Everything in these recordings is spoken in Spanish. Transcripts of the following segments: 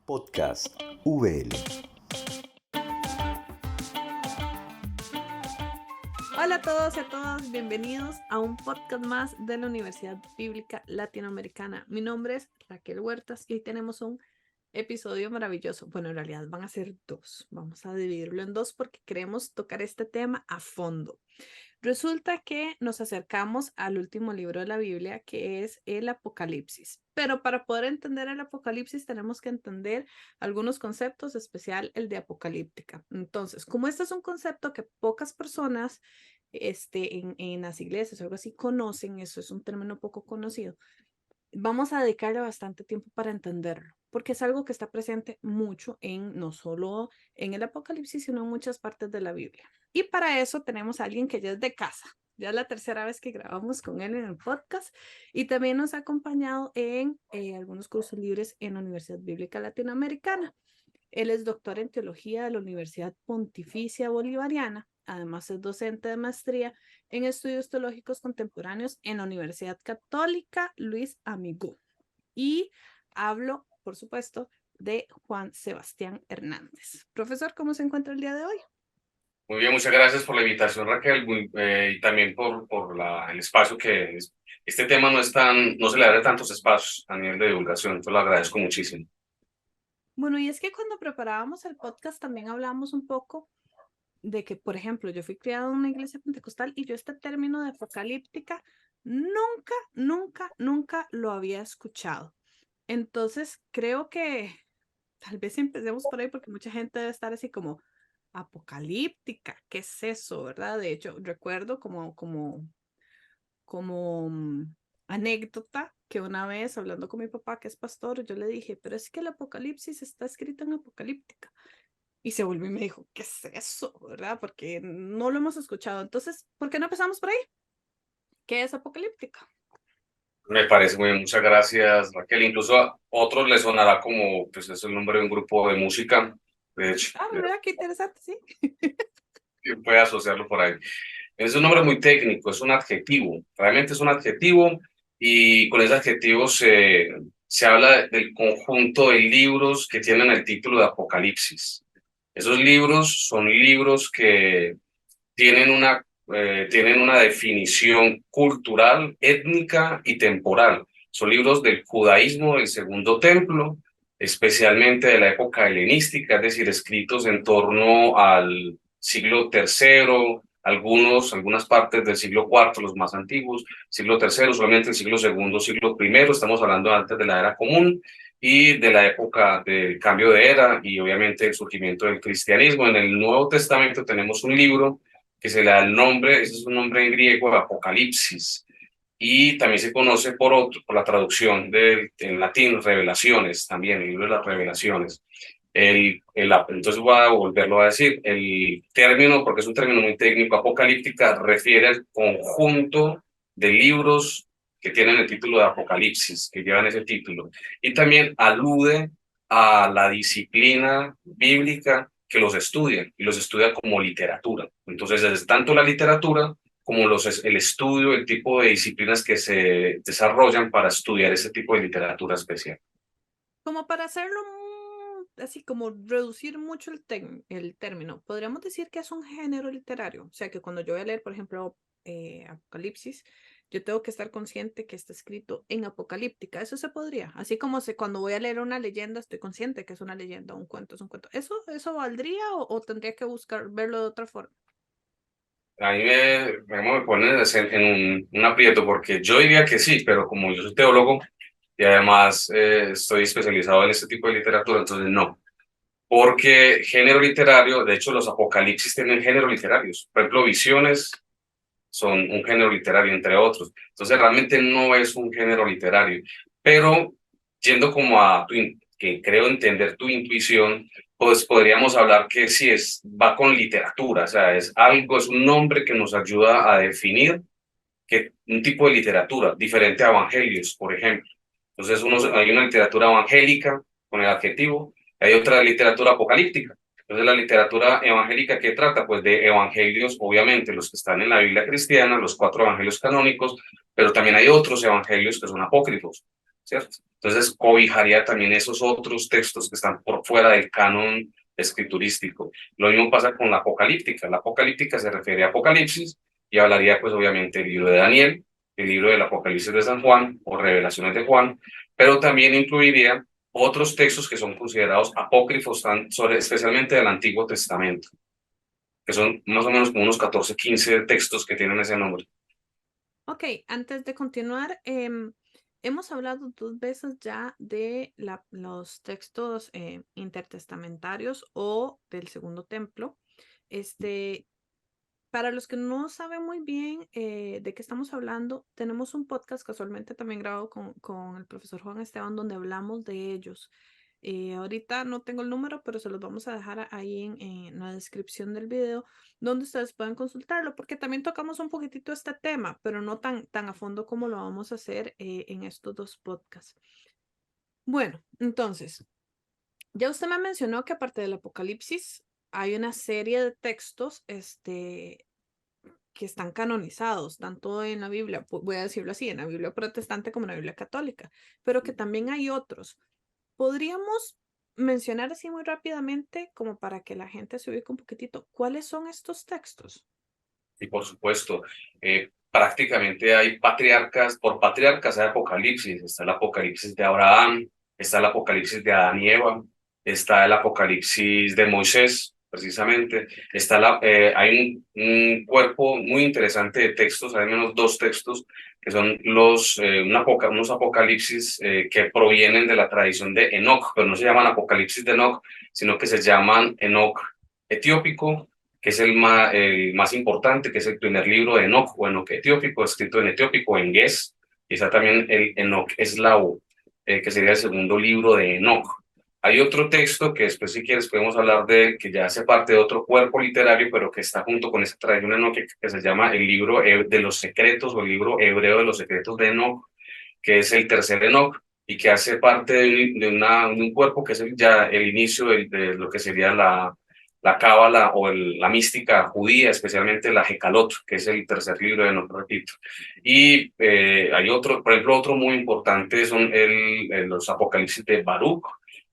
Podcast VL. Hola a todos y a todas, bienvenidos a un podcast más de la Universidad Bíblica Latinoamericana. Mi nombre es Raquel Huertas y hoy tenemos un episodio maravilloso. Bueno, en realidad van a ser dos. Vamos a dividirlo en dos porque queremos tocar este tema a fondo. Resulta que nos acercamos al último libro de la Biblia, que es el Apocalipsis. Pero para poder entender el Apocalipsis tenemos que entender algunos conceptos, especial el de apocalíptica. Entonces, como este es un concepto que pocas personas en las iglesias o algo así conocen, eso es un término poco conocido, vamos a dedicarle bastante tiempo para entenderlo, porque es algo que está presente mucho no solo en el Apocalipsis, sino en muchas partes de la Biblia. Y para eso tenemos a alguien que ya es de casa. Ya es la tercera vez que grabamos con él en el podcast y también nos ha acompañado en algunos cursos libres en la Universidad Bíblica Latinoamericana. Él es doctor en teología de la Universidad Pontificia Bolivariana. Además, es docente de maestría en estudios teológicos contemporáneos en la Universidad Católica Luis Amigó. Y hablo, por supuesto, de Juan Sebastián Hernández. Profesor, ¿cómo se encuentra el día de hoy? Muy bien, muchas gracias por la invitación, Raquel, y también por el espacio este tema no se le da tantos espacios a nivel de divulgación, entonces lo agradezco muchísimo. Bueno, y es que cuando preparábamos el podcast también hablamos un poco de que, por ejemplo, yo fui criada en una iglesia pentecostal y yo este término de apocalíptica nunca lo había escuchado. Entonces, creo que tal vez empecemos por ahí porque mucha gente debe estar así como apocalíptica, ¿qué es eso, verdad? De hecho, recuerdo como anécdota que una vez hablando con mi papá, que es pastor, yo le dije, pero es que el apocalipsis está escrito en apocalíptica. Y se volvió y me dijo, ¿qué es eso? ¿Verdad? Porque no lo hemos escuchado. Entonces, ¿por qué no empezamos por ahí? ¿Qué es apocalíptica? Me parece muy bien, muchas gracias, Raquel. Incluso a otros les sonará como, pues es el nombre de un grupo de música, de hecho, Ah, ¿verdad? Qué interesante, sí. puede asociarlo por ahí. Es un nombre muy técnico, es un adjetivo, realmente es un adjetivo y con ese adjetivo se habla del conjunto de libros que tienen el título de Apocalipsis. Esos libros son libros que tienen una definición cultural, étnica y temporal. Son libros del judaísmo del Segundo Templo, especialmente de la época helenística, es decir, escritos en torno al siglo III, algunas partes del siglo IV, los más antiguos, siglo III, solamente el siglo II, siglo I, estamos hablando antes de la era común y de la época del cambio de era y obviamente el surgimiento del cristianismo. En el Nuevo Testamento tenemos un libro que se le da el nombre, ese es un nombre en griego, Apocalipsis, y también se conoce por la traducción en latín, Revelaciones, también, el libro de las Revelaciones. Entonces voy a volverlo a decir, el término, porque es un término muy técnico, apocalíptica, refiere al conjunto de libros que tienen el título de Apocalipsis, que llevan ese título, y también alude a la disciplina bíblica que los estudia, y los estudia como literatura. Entonces, es tanto la literatura como el estudio, el tipo de disciplinas que se desarrollan para estudiar ese tipo de literatura especial. Como para hacerlo así como reducir mucho el término, podríamos decir que es un género literario. O sea, que cuando yo voy a leer, por ejemplo, Apocalipsis, yo tengo que estar consciente que está escrito en apocalíptica. Eso se podría. Así como cuando voy a leer una leyenda, estoy consciente que es una leyenda, un cuento es un cuento. ¿Eso valdría o tendría que buscar verlo de otra forma? A mí me pones en un aprieto porque yo diría que sí, pero como yo soy teólogo y además estoy especializado en este tipo de literatura, entonces no. Porque género literario, de hecho los apocalipsis tienen género literarios. Por ejemplo, visiones son un género literario, entre otros. Entonces realmente no es un género literario. Pero yendo como que creo entender tu intuición, pues podríamos hablar que sí va con literatura, o sea, es un nombre que nos ayuda a definir un tipo de literatura, diferente a evangelios, por ejemplo. Entonces hay una literatura evangélica con el adjetivo, hay otra literatura apocalíptica. Entonces la literatura evangélica, ¿qué trata? Pues de evangelios, obviamente, los que están en la Biblia cristiana, los 4 evangelios canónicos, pero también hay otros evangelios que son apócrifos, ¿cierto? Entonces cobijaría también esos otros textos que están por fuera del canon escriturístico. Lo mismo pasa con la apocalíptica. La apocalíptica se refiere a Apocalipsis y hablaría pues obviamente del libro de Daniel, el libro del Apocalipsis de San Juan o Revelaciones de Juan, pero también incluiría otros textos que son considerados apócrifos, especialmente del Antiguo Testamento, que son más o menos como unos 14, 15 textos que tienen ese nombre. Ok, antes de continuar, hemos hablado 2 veces ya de los textos intertestamentarios o del Segundo Templo. Este, para los que no saben muy bien de qué estamos hablando, tenemos un podcast casualmente también grabado con el profesor Juan Esteban donde hablamos de ellos. Ahorita no tengo el número, pero se los vamos a dejar ahí en la descripción del video, donde ustedes pueden consultarlo, porque también tocamos un poquitito este tema, pero no tan a fondo como lo vamos a hacer en estos 2 podcasts. Bueno, entonces, ya usted me mencionó que aparte del Apocalipsis, hay una serie de textos, que están canonizados, tanto en la Biblia, voy a decirlo así, en la Biblia protestante como en la Biblia católica, pero que también hay otros. ¿Podríamos mencionar así muy rápidamente, como para que la gente se ubique un poquitito, cuáles son estos textos? Y por supuesto, prácticamente hay patriarcas, por patriarcas hay apocalipsis, está el apocalipsis de Abraham, está el apocalipsis de Adán y Eva, está el apocalipsis de Moisés, precisamente, hay un cuerpo muy interesante de textos, hay al menos 2 textos, que son unos apocalipsis que provienen de la tradición de Enoc, pero no se llaman apocalipsis de Enoc, sino que se llaman Enoc etiópico, que es el más importante, que es el primer libro de Enoc o Enoc etiópico, escrito en etiópico, en Ges, y está también el Enoc eslavo, que sería el segundo libro de Enoc. Hay otro texto que después, si quieres, podemos hablar de él, que ya hace parte de otro cuerpo literario, pero que está junto con esa tradición Enoc, que se llama el libro de los secretos o el libro hebreo de los secretos de Enoc, que es el tercer Enoc y que hace parte de un cuerpo que es ya el inicio de lo que sería la cábala o la mística judía, especialmente la Hekalot, que es el tercer libro de Enoch, repito. Y hay otro, por ejemplo, otro muy importante son los apocalipsis de Baruch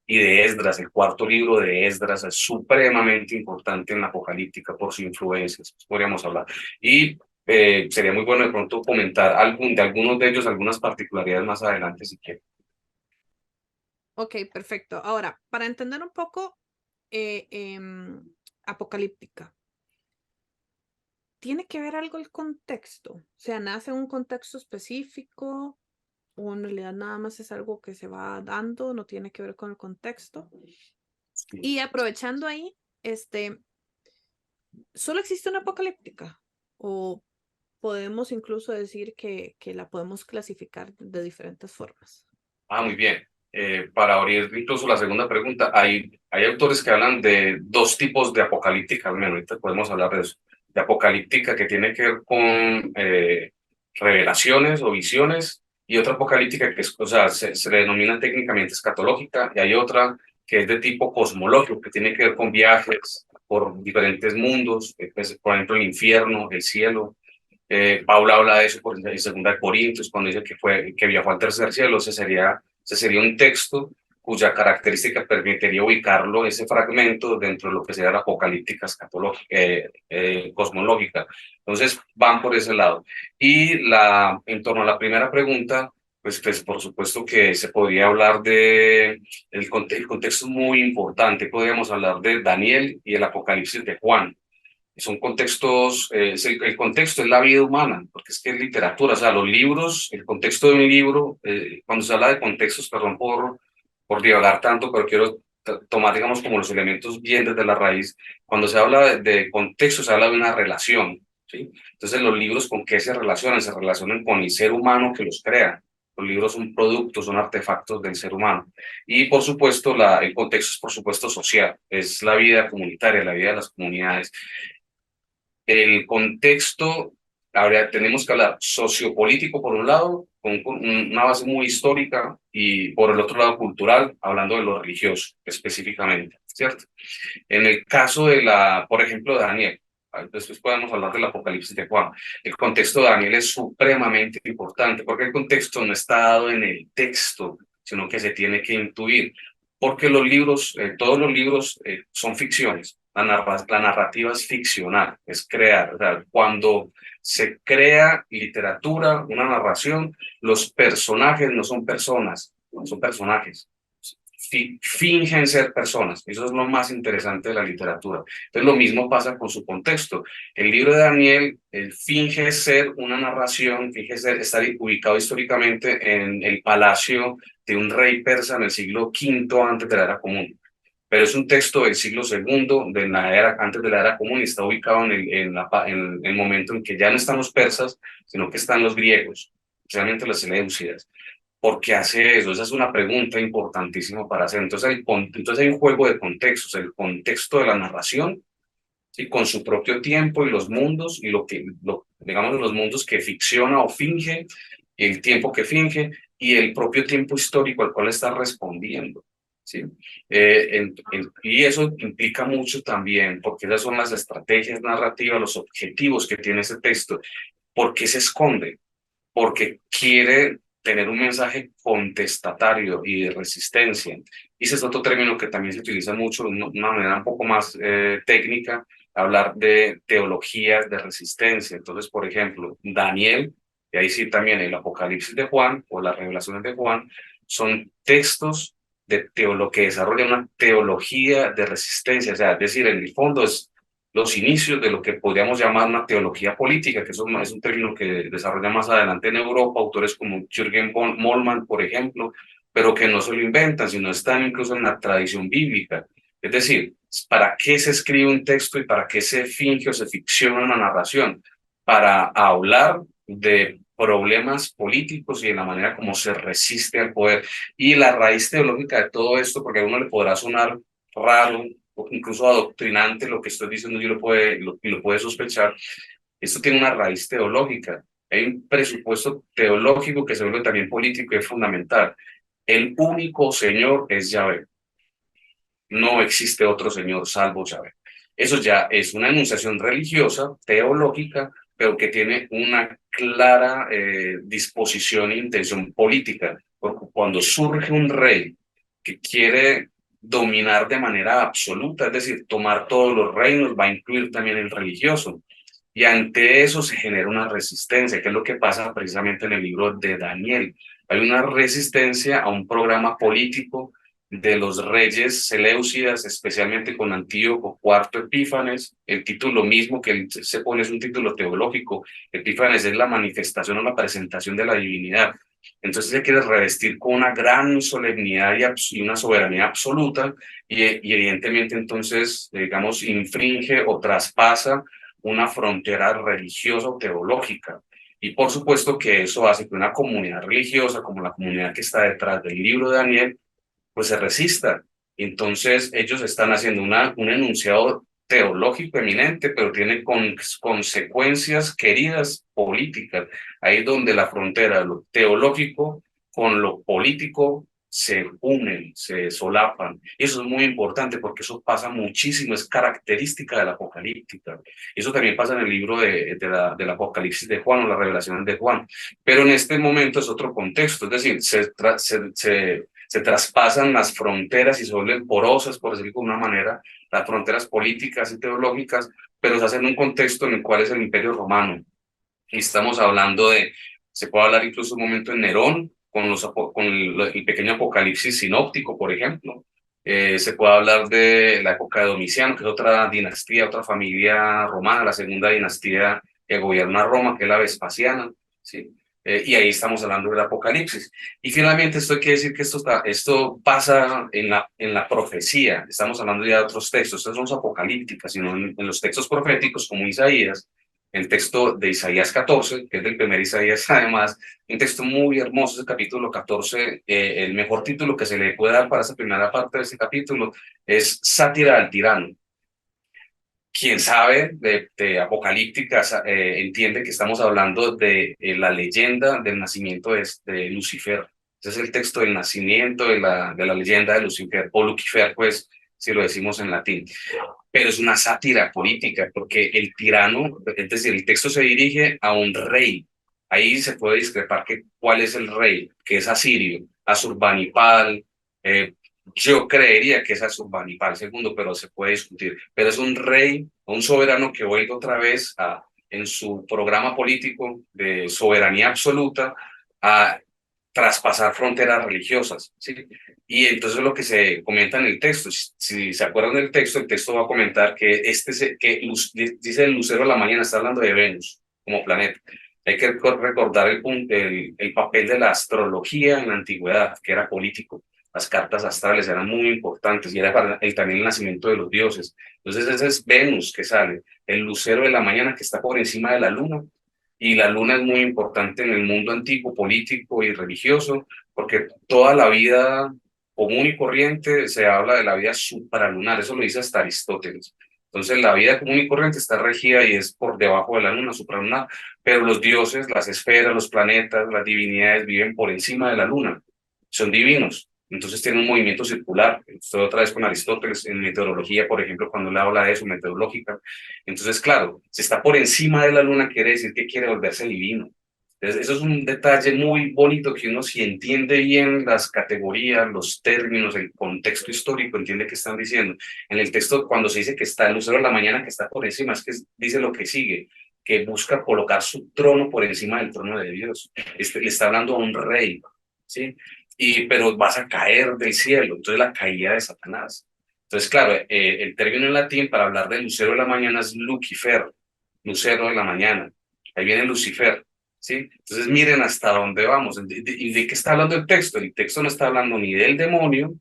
y de Esdras. El cuarto libro de Esdras es supremamente importante en la apocalíptica por su influencia, podríamos hablar. Y sería muy bueno de pronto comentar de algunos de ellos, algunas particularidades más adelante, si quieren. Ok, perfecto. Ahora, para entender un poco apocalíptica, ¿tiene que ver algo el contexto? O sea, ¿nace en un contexto específico o en realidad nada más es algo que se va dando, no tiene que ver con el contexto? Sí. Y aprovechando ahí, ¿solo existe una apocalíptica? ¿O podemos incluso decir que la podemos clasificar de diferentes formas? Muy bien. Para abrir incluso la segunda pregunta, hay autores que hablan de 2 tipos de apocalíptica, al menos ahorita podemos hablar de eso, de apocalíptica que tiene que ver con revelaciones o visiones, y otra apocalíptica que es, o sea, se le denomina técnicamente escatológica, y hay otra que es de tipo cosmológico, que tiene que ver con viajes por diferentes mundos, pues, por ejemplo, el infierno, el cielo. Paula habla de eso en Segunda de Corintios, cuando dice que viajó al tercer cielo. Ese sería un texto cuya característica permitiría ubicarlo, ese fragmento, dentro de lo que sería la apocalíptica escatológica, cosmológica. Entonces, van por ese lado. Y en torno a la primera pregunta, pues por supuesto que se podría hablar el contexto es muy importante. Podríamos hablar de Daniel y el Apocalipsis de Juan. Son contextos, el contexto es la vida humana, porque es que es literatura, o sea, los libros, el contexto de un libro, cuando se habla de contextos, perdón por divagar tanto, pero quiero tomar, digamos, como los elementos bien desde la raíz. Cuando se habla de contexto, se habla de una relación, ¿sí? Entonces, los libros, ¿con qué se relacionan? Se relacionan con el ser humano que los crea. Los libros son productos, son artefactos del ser humano. Y, por supuesto, el contexto es, por supuesto, social, es la vida comunitaria, la vida de las comunidades. El contexto, tenemos que hablar sociopolítico por un lado, con una base muy histórica, y por el otro lado cultural, hablando de lo religioso específicamente, ¿cierto? En el caso por ejemplo, de Daniel, después podemos hablar del Apocalipsis de Juan. El contexto de Daniel es supremamente importante, porque el contexto no está dado en el texto, sino que se tiene que intuir, porque los libros, todos los libros son ficciones. La narrativa es ficcional, es crear. O sea, cuando se crea literatura, una narración, los personajes no son personas, son personajes. Fingen ser personas. Eso es lo más interesante de la literatura. Entonces, lo mismo pasa con su contexto. El libro de Daniel finge ser una narración, finge ser, estar ubicado históricamente en el palacio de un rey persa en el siglo V antes de la era común. Pero es un texto del siglo segundo, de la era, antes de la era común, y está ubicado en el momento en que ya no están los persas, sino que están los griegos, especialmente los seleucidas. ¿Por qué hace eso? Esa es una pregunta importantísima para hacer. Entonces hay un juego de contextos, el contexto de la narración, ¿sí? Con su propio tiempo y los mundos, y digamos, los mundos que ficciona o finge, el tiempo que finge, y el propio tiempo histórico al cual está respondiendo. ¿Sí? Y eso implica mucho también, porque esas son las estrategias narrativas, los objetivos que tiene ese texto. ¿Por qué se esconde? Porque quiere tener un mensaje contestatario y de resistencia. Y ese es otro término que también se utiliza mucho de una manera un poco más técnica, hablar de teologías de resistencia. Entonces, por ejemplo, Daniel, y ahí sí también el Apocalipsis de Juan o las revelaciones de Juan, son textos de que desarrollan una teología de resistencia, o sea, es decir, en el fondo es los inicios de lo que podríamos llamar una teología política, que eso es un término que desarrolla más adelante en Europa, autores como Jürgen Moltmann, por ejemplo, pero que no se lo inventan, sino están incluso en la tradición bíblica. Es decir, ¿para qué se escribe un texto y para qué se finge o se ficciona una narración? Para hablar de problemas políticos y de la manera como se resiste al poder. Y la raíz teológica de todo esto, porque a uno le podrá sonar raro, incluso adoctrinante lo que estoy diciendo, y lo puede sospechar, esto tiene una raíz teológica. Hay un presupuesto teológico que se vuelve también político y es fundamental. El único Señor es Yahvé. No existe otro Señor salvo Yahvé. Eso ya es una enunciación religiosa, teológica, pero que tiene una clara disposición e intención política. Porque cuando surge un rey que quiere dominar de manera absoluta, es decir, tomar todos los reinos, va a incluir también el religioso. Y ante eso se genera una resistencia, que es lo que pasa precisamente en el libro de Daniel. Hay una resistencia a un programa político de los reyes seleucidas, especialmente con Antíoco IV Epífanes. El título mismo que él se pone es un título teológico. Epífanes es la manifestación o la presentación de la divinidad. Entonces se quiere revestir con una gran solemnidad y una soberanía absoluta, y evidentemente entonces, digamos, infringe o traspasa una frontera religiosa o teológica. Y por supuesto que eso hace que una comunidad religiosa, como la comunidad que está detrás del libro de Daniel, pues se resista. Entonces ellos están haciendo un enunciado teológico eminente, pero tiene consecuencias queridas políticas. Ahí es donde la frontera de lo teológico con lo político se unen, se solapan. Y eso es muy importante porque eso pasa muchísimo, es característica de la apocalíptica. Eso también pasa en el libro del Apocalipsis de Juan o las revelaciones de Juan. Pero en este momento es otro contexto, es decir, se traspasan las fronteras y se vuelven porosas, por decirlo de una manera, las fronteras políticas y teológicas, pero se hacen en un contexto en el cual es el Imperio Romano. Y estamos hablando se puede hablar incluso un momento en Nerón, con el pequeño apocalipsis sinóptico, por ejemplo. Se puede hablar de la época de Domiciano, que es otra dinastía, otra familia romana, la segunda dinastía que gobierna Roma, que es la Vespasiana, ¿sí? Y ahí estamos hablando del Apocalipsis. Y finalmente esto quiere decir que esto pasa en la profecía. Estamos hablando ya de otros textos, estos no son apocalípticas, sino en los textos proféticos como Isaías, el texto de Isaías 14, que es del primer Isaías, además, un texto muy hermoso, ese capítulo 14, el mejor título que se le puede dar para esa primera parte de ese capítulo es Sátira al tirano. Quien sabe de apocalíptica entiende que estamos hablando de la leyenda del nacimiento de Lucifer. Ese es el texto del nacimiento de la leyenda de Lucifer, o Lucifer, pues, si lo decimos en latín. Pero es una sátira política, porque el tirano, es decir, el texto se dirige a un rey, Ahí se puede discrepar que cuál es el rey, que es Asirio, Asurbanipal. eh, yo creería que es Asurbanipal segundo, pero se puede discutir. Pero es un rey, un soberano que vuelve otra vez en su programa político de soberanía absoluta a traspasar fronteras religiosas, ¿sí? Y entonces lo que se comenta en el texto, si se acuerdan del texto, el texto va a comentar que dice el lucero de la mañana, está hablando de Venus como planeta. Hay que recordar el papel de la astrología en la antigüedad, que era político. Las cartas astrales eran muy importantes y era para también el nacimiento de los dioses. Entonces ese es Venus que sale, el lucero de la mañana que está por encima de la luna. Y la luna es muy importante en el mundo antiguo, político y religioso, porque toda la vida común y corriente se habla de la vida supralunar, eso lo dice hasta Aristóteles. Entonces la vida común y corriente está regida y es por debajo de la luna, supralunar, pero los dioses, las esferas, los planetas, las divinidades viven por encima de la luna, son divinos. Entonces tiene un movimiento circular. Estoy otra vez con Aristóteles en meteorología, por ejemplo, cuando él habla de eso, meteorológica. Entonces, claro, si está por encima de la luna, quiere decir que quiere volverse divino. Entonces, eso es un detalle muy bonito que uno, si entiende bien las categorías, los términos, el contexto histórico, entiende qué están diciendo. En el texto, cuando se dice que está el lucero de la mañana, que está por encima, es que dice lo que sigue, que busca colocar su trono por encima del trono de Dios. Le está hablando a un rey, ¿sí? Pero vas a caer del cielo, entonces la caída de Satanás. Entonces, claro, el término en latín para hablar del lucero de la mañana es Lucifer, lucero de la mañana. Ahí viene Lucifer, ¿sí? Entonces, miren hasta dónde vamos. ¿Y de qué está hablando el texto? El texto no está hablando ni del demonio,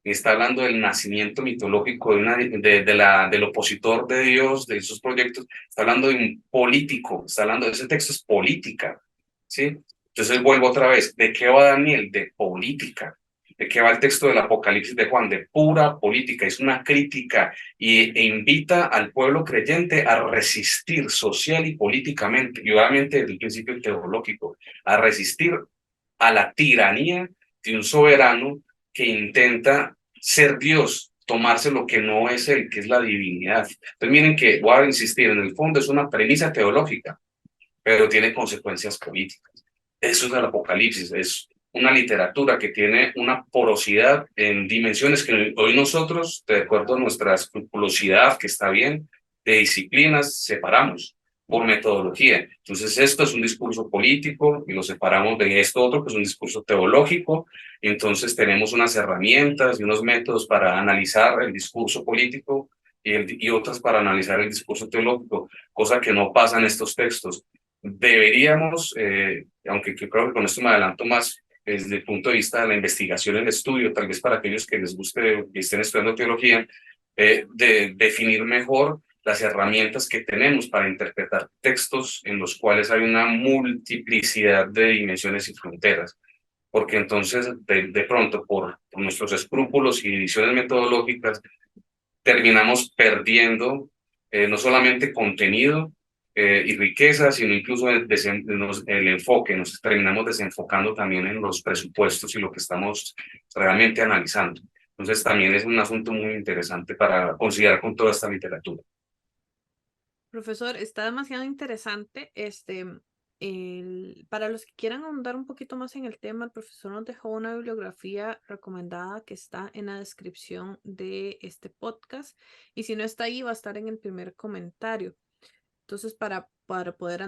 ni está hablando del nacimiento mitológico del opositor de Dios, de sus proyectos. Está hablando de un político, está hablando de ese texto, es política, ¿sí? Entonces vuelvo otra vez, ¿de qué va Daniel? De política. ¿De qué va el texto del Apocalipsis de Juan? De pura política. Es una crítica e invita al pueblo creyente a resistir social y políticamente, y obviamente desde el principio teológico, a resistir a la tiranía de un soberano que intenta ser Dios, tomarse lo que no es él, que es la divinidad. Entonces miren que voy a insistir, en el fondo es una premisa teológica, pero tiene consecuencias políticas. Eso es el Apocalipsis, es una literatura que tiene una porosidad en dimensiones que hoy nosotros, de acuerdo a nuestra escrupulosidad, que está bien, de disciplinas, separamos por metodología. Entonces, esto es un discurso político y lo separamos de esto otro, que es un discurso teológico. Y entonces tenemos unas herramientas y unos métodos para analizar el discurso político y otras para analizar el discurso teológico, cosa que no pasa en estos textos. Deberíamos, aunque creo que con esto me adelanto más, desde el punto de vista de la investigación y el estudio, tal vez para aquellos que les guste y estén estudiando teología, de definir mejor las herramientas que tenemos para interpretar textos en los cuales hay una multiplicidad de dimensiones y fronteras. Porque entonces, de pronto, por nuestros escrúpulos y divisiones metodológicas, terminamos perdiendo no solamente contenido y riqueza, sino incluso el enfoque, nos terminamos desenfocando también en los presupuestos y lo que estamos realmente analizando. Entonces también es un asunto muy interesante para considerar con toda esta literatura. Profesor, está demasiado interesante. Para los que quieran ahondar un poquito más en el tema, el profesor nos dejó una bibliografía recomendada que está en la descripción de este podcast. Y si no está ahí, va a estar en el primer comentario. Entonces, para poder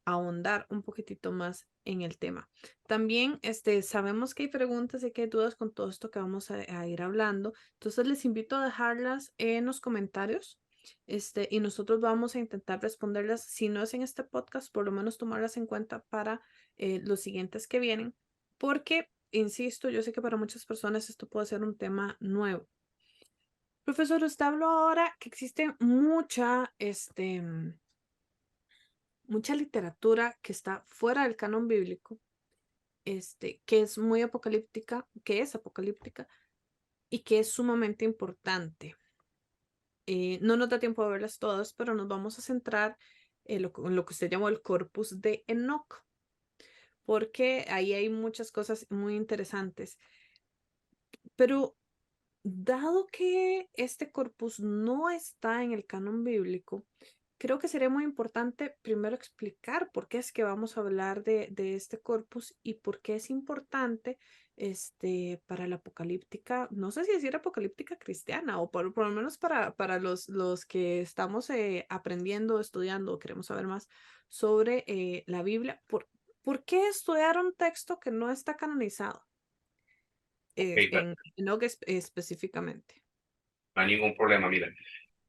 ahondar un poquitito más en el tema. También sabemos que hay preguntas y que hay dudas con todo esto que vamos a ir hablando. Entonces, les invito a dejarlas en los comentarios. Y nosotros vamos a intentar responderlas, si no es en este podcast, por lo menos tomarlas en cuenta para los siguientes que vienen, porque, insisto, yo sé que para muchas personas esto puede ser un tema nuevo. Profesor, usted habló ahora que existe mucha literatura que está fuera del canon bíblico, que es muy apocalíptica, que es apocalíptica y que es sumamente importante. No nos da tiempo de verlas todas, pero nos vamos a centrar en lo que usted llamó el corpus de Enoch, porque ahí hay muchas cosas muy interesantes. Pero dado que este corpus no está en el canon bíblico, creo que sería muy importante primero explicar por qué es que vamos a hablar de este corpus y por qué es importante para la apocalíptica, no sé si decir apocalíptica cristiana o por lo menos para los que estamos aprendiendo, estudiando o queremos saber más sobre la Biblia. ¿Por qué estudiar un texto que no está canonizado Ok, en Enoch específicamente? no hay ningún problema, mira.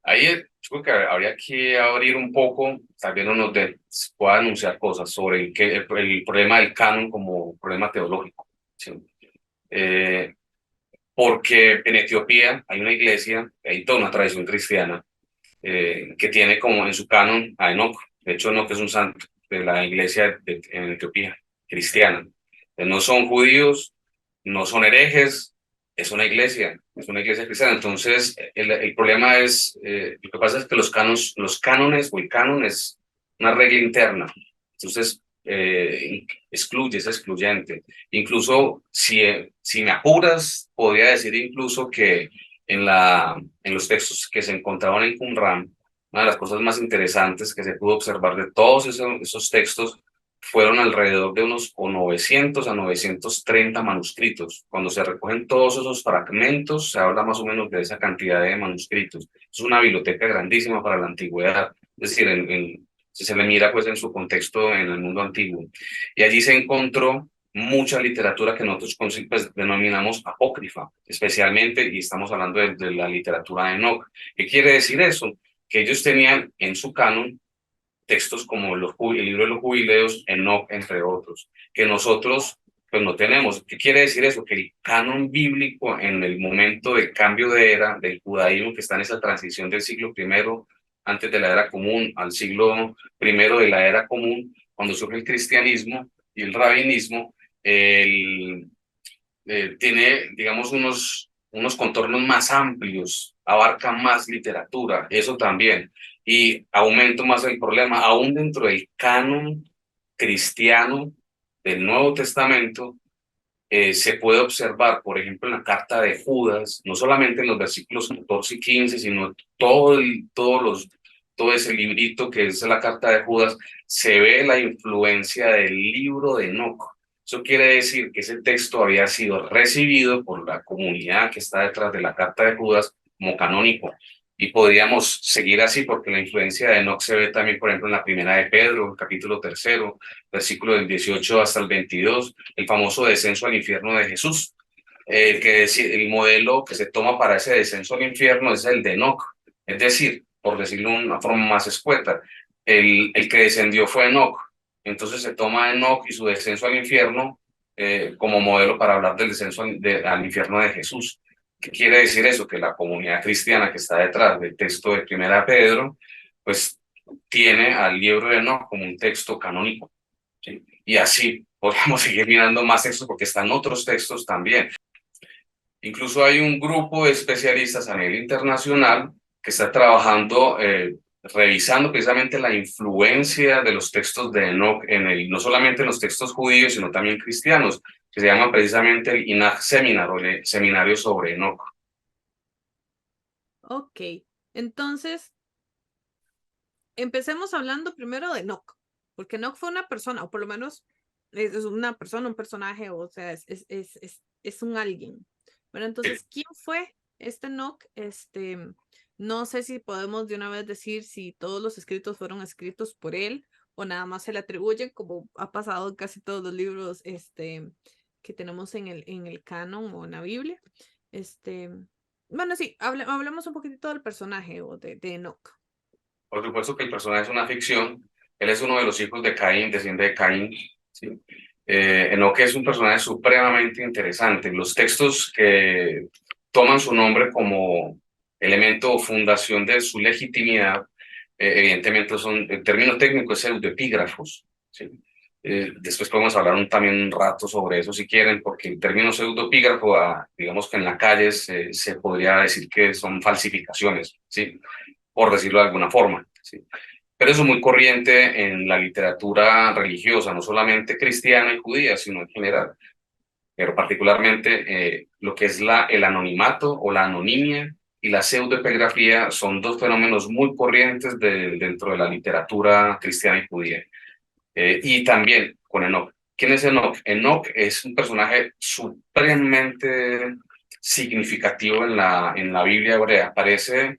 Ahí yo creo que habría que abrir un poco, tal vez no nos pueda anunciar cosas sobre el problema del canon como problema teológico. ¿Sí? Eh, Porque en Etiopía hay una iglesia, hay toda una tradición cristiana que tiene como en su canon a Enoch. De hecho, Enoch es un santo de la iglesia en Etiopía, cristiana. No son judíos, no son herejes, es una iglesia cristiana. Entonces, el problema es, lo que pasa es que los cánones o el canon es una regla interna. Entonces, es excluyente. Incluso, si me apuras, podría decir incluso que en los textos que se encontraban en Qumran, una de las cosas más interesantes que se pudo observar de todos esos textos fueron alrededor de unos 900 a 930 manuscritos. Cuando se recogen todos esos fragmentos, se habla más o menos de esa cantidad de manuscritos. Es una biblioteca grandísima para la antigüedad, es decir, si se le mira pues en su contexto en el mundo antiguo. Y allí se encontró mucha literatura que nosotros pues, denominamos apócrifa, especialmente, y estamos hablando de la literatura de Enoch. ¿Qué quiere decir eso? Que ellos tenían en su canon textos como el libro de los jubileos, Enoch, entre otros, que nosotros pues no tenemos. ¿Qué quiere decir eso? Que el canon bíblico en el momento del cambio de era del judaísmo, que está en esa transición del siglo primero antes de la era común al siglo primero de la era común, cuando surge el cristianismo y el rabinismo, el, tiene, digamos, unos contornos más amplios, abarca más literatura, eso también, y aumento más el problema, aún dentro del canon cristiano del Nuevo Testamento, se puede observar, por ejemplo, en la carta de Judas, no solamente en los versículos 14 y 15, sino todo ese librito que es la carta de Judas, se ve la influencia del libro de Enoch. Eso quiere decir que ese texto había sido recibido por la comunidad que está detrás de la carta de Judas como canónico. Y podríamos seguir así porque la influencia de Enoch se ve también, por ejemplo, en la primera de Pedro, capítulo tercero, versículo del 18 hasta el 22, el famoso descenso al infierno de Jesús. El modelo que se toma para ese descenso al infierno es el de Enoch. Es decir, por decirlo de una forma más escueta, el que descendió fue Enoch. Entonces se toma a Enoch y su descenso al infierno como modelo para hablar del descenso al infierno de Jesús. ¿Qué quiere decir eso? Que la comunidad cristiana que está detrás del texto de Primera Pedro, pues tiene al libro de Enoch como un texto canónico. ¿Sí? Y así podemos seguir mirando más textos porque están otros textos también. Incluso hay un grupo de especialistas a nivel internacional que está trabajando, revisando precisamente la influencia de los textos de Enoch no solamente en los textos judíos, sino también cristianos, que se llama precisamente el Inach Seminar o el Seminario sobre Enoch. Ok, entonces empecemos hablando primero de Enoch, porque Enoch fue una persona, o por lo menos es una persona, un personaje, o sea, es un alguien. Pero entonces, ¿quién fue este Enoch? No sé si podemos de una vez decir si todos los escritos fueron escritos por él o nada más se le atribuyen, como ha pasado en casi todos los libros que tenemos en el canon o en la Biblia. Este, bueno, sí, hablemos un poquitito del personaje o de Enoch. Por supuesto que el personaje es una ficción. Él es uno de los hijos de Caín, desciende de Caín. ¿Sí? Enoch es un personaje supremamente interesante. Los textos que toman su nombre como elemento o fundación de su legitimidad, evidentemente son, el término técnico es pseudoepígrafos. ¿Sí? Después podemos hablar también un rato sobre eso si quieren, porque el término pseudoepígrafo, digamos que en la calle se podría decir que son falsificaciones, ¿sí? Por decirlo de alguna forma. ¿Sí? Pero eso es muy corriente en la literatura religiosa, no solamente cristiana y judía, sino en general. Pero particularmente lo que es el anonimato o la anonimia y la pseudoepigrafía son dos fenómenos muy corrientes dentro de la literatura cristiana y judía. Y también con Enoch. ¿Quién es Enoch? Enoch es un personaje supremamente significativo en la Biblia hebrea. Aparece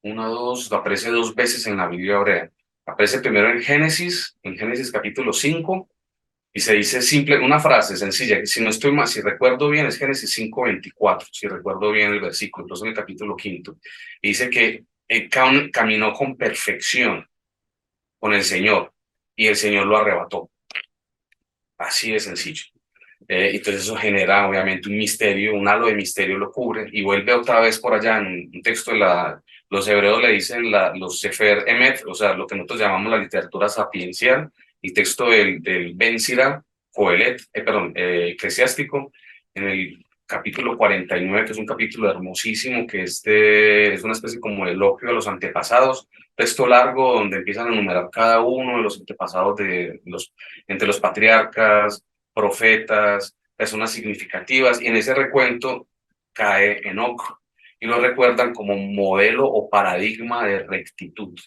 dos veces en la Biblia hebrea. Aparece primero en Génesis capítulo 5, y se dice una frase sencilla, que si no estoy mal, si recuerdo bien, es Génesis 5:24, si recuerdo bien el versículo, entonces en el capítulo 5, y dice que caminó con perfección con el Señor, y el Señor lo arrebató. Así de sencillo. Entonces eso genera obviamente un misterio, un halo de misterio lo cubre, y vuelve otra vez por allá en un texto los hebreos le dicen los Sefer Emet, o sea, lo que nosotros llamamos la literatura sapiencial, el texto del Ben Sira, Coelet, eclesiástico, en el capítulo 49, que es un capítulo hermosísimo, que es una especie como de eloquio a los antepasados, texto largo donde empiezan a enumerar cada uno de los antepasados entre los patriarcas, profetas, personas significativas, y en ese recuento cae Enoc, y lo recuerdan como modelo o paradigma de rectitud.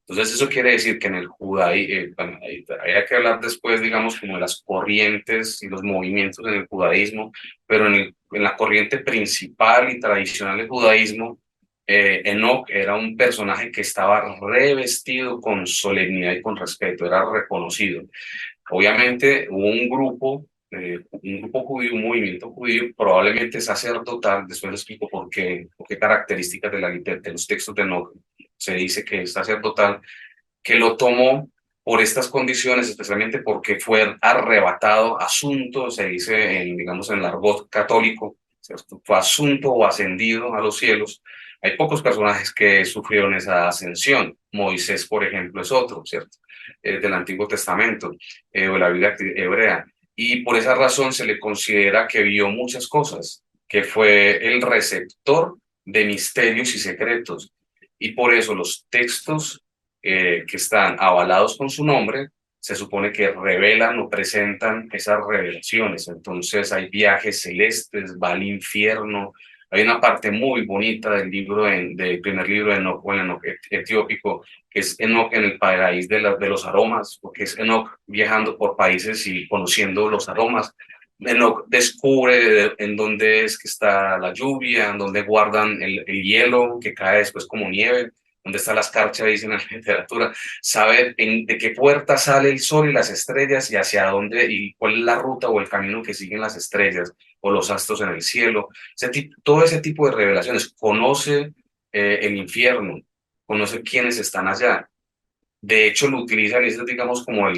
Entonces eso quiere decir que en el judaísmo, bueno, hay que hablar después, digamos, como de las corrientes y los movimientos en el judaísmo, pero en la corriente principal y tradicional del judaísmo, Enoc era un personaje que estaba revestido con solemnidad y con respeto, era reconocido. Obviamente hubo un grupo judío, un movimiento judío, probablemente sacerdotal, después les explico por qué características de los textos de Enoch se dice que es sacerdotal, que lo tomó por estas condiciones, especialmente porque fue arrebatado, asunto, se dice digamos, en el argot católico, ¿cierto? Fue asunto o ascendido a los cielos. Hay pocos personajes que sufrieron esa ascensión. Moisés, por ejemplo, es otro, ¿cierto? Del Antiguo Testamento, o la Biblia hebrea. Y por esa razón se le considera que vio muchas cosas, que fue el receptor de misterios y secretos. Y por eso los textos que están avalados con su nombre, se supone que revelan o presentan esas revelaciones. Entonces hay viajes celestes, va al infierno. Hay una parte muy bonita del primer libro de Enoch, o el Enoch etiópico, que es Enoch en el país de los aromas, porque es Enoch viajando por países y conociendo los aromas. Enoch descubre en dónde es que está la lluvia, en dónde guardan el hielo que cae después como nieve, dónde está la escarcha, dicen en la literatura, sabe de qué puerta sale el sol y las estrellas y hacia dónde y cuál es la ruta o el camino que siguen las estrellas o los astros en el cielo. Todo ese tipo de revelaciones. Conoce el infierno, conoce quiénes están allá. De hecho, lo utilizan, es digamos como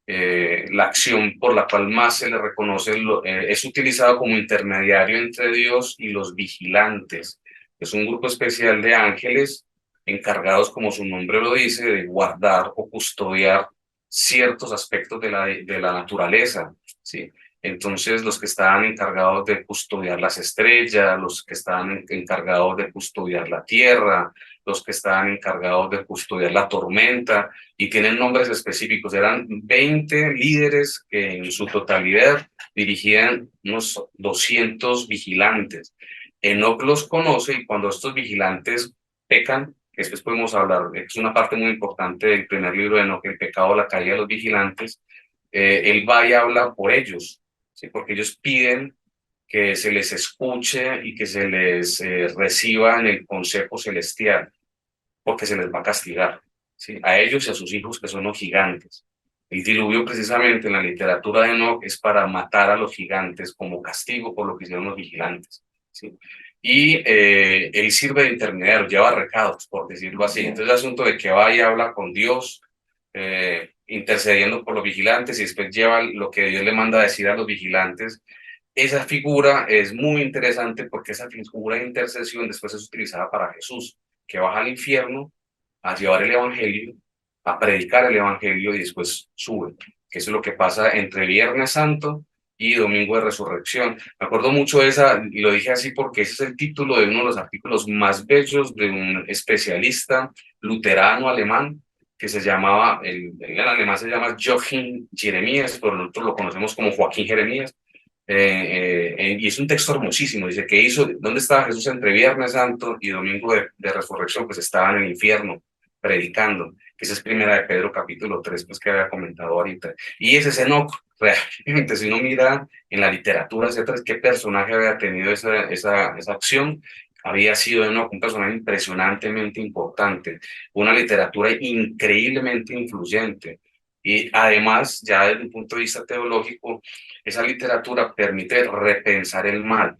la acción por la cual más se le reconoce, es utilizado como intermediario entre Dios y los vigilantes. Es un grupo especial de ángeles encargados, como su nombre lo dice, de guardar o custodiar ciertos aspectos de la naturaleza, ¿sí? Entonces, los que estaban encargados de custodiar las estrellas, los que estaban encargados de custodiar la tierra, los que estaban encargados de custodiar la tormenta, y tienen nombres específicos. Eran 20 líderes que en su totalidad dirigían unos 200 vigilantes. Enoc los conoce, y cuando estos vigilantes pecan, que después podemos hablar, es una parte muy importante del primer libro de Enoc, el pecado, la caída de los vigilantes, él va y habla por ellos, ¿sí? Porque ellos piden que se les escuche y que se les reciba en el consejo celestial, porque se les va a castigar, ¿sí? A ellos y a sus hijos, que son los gigantes. El diluvio, precisamente en la literatura de Enoch, es para matar a los gigantes como castigo por lo que hicieron los vigilantes, ¿sí? Y él sirve de intermediario, lleva recados, por decirlo así. Entonces el asunto de que va y habla con Dios, intercediendo por los vigilantes, y después lleva lo que Dios le manda a decir a los vigilantes. Esa figura es muy interesante, porque esa figura de intercesión después es utilizada para Jesús, que baja al infierno a llevar el evangelio, a predicar el evangelio, y después sube, que eso es lo que pasa entre Viernes Santo y Domingo de Resurrección. Me acuerdo mucho de esa, y lo dije así porque ese es el título de uno de los artículos más bellos de un especialista luterano alemán, que se llamaba, en alemán se llama Joachim Jeremías, pero nosotros lo conocemos como Joaquín Jeremías. y es un texto hermosísimo. Dice, ¿qué hizo? ¿Dónde estaba Jesús entre Viernes Santo y Domingo de Resurrección? Pues estaba en el infierno predicando, que esa es primera de Pedro capítulo 3, pues que había comentado ahorita. Y ese es Enoc, realmente, si uno mira en la literatura, etcétera, qué personaje había tenido esa acción, había sido Enoc un personaje impresionantemente importante, una literatura increíblemente influyente. Y además, ya desde un punto de vista teológico, esa literatura permite repensar el mal,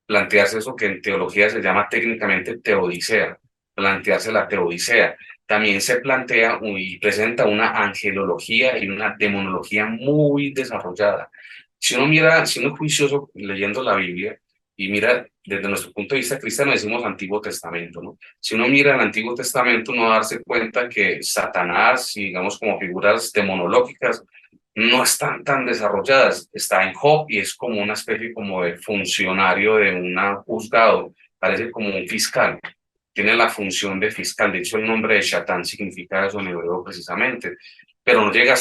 plantearse eso que en teología se llama técnicamente teodicea, plantearse la teodicea. También se plantea y presenta una angelología y una demonología muy desarrollada. Si uno mira, si uno es juicioso leyendo la Biblia y mira desde nuestro punto de vista cristiano, decimos Antiguo Testamento, ¿no? Si uno mira el Antiguo Testamento, uno va a darse cuenta que Satanás, y digamos como figuras demonológicas, no están tan desarrolladas. Está en Job y es como una especie como de funcionario de un juzgado, parece como un fiscal, tiene la función de fiscal. De hecho, el nombre de Shatán significa eso en hebreo precisamente, pero no llega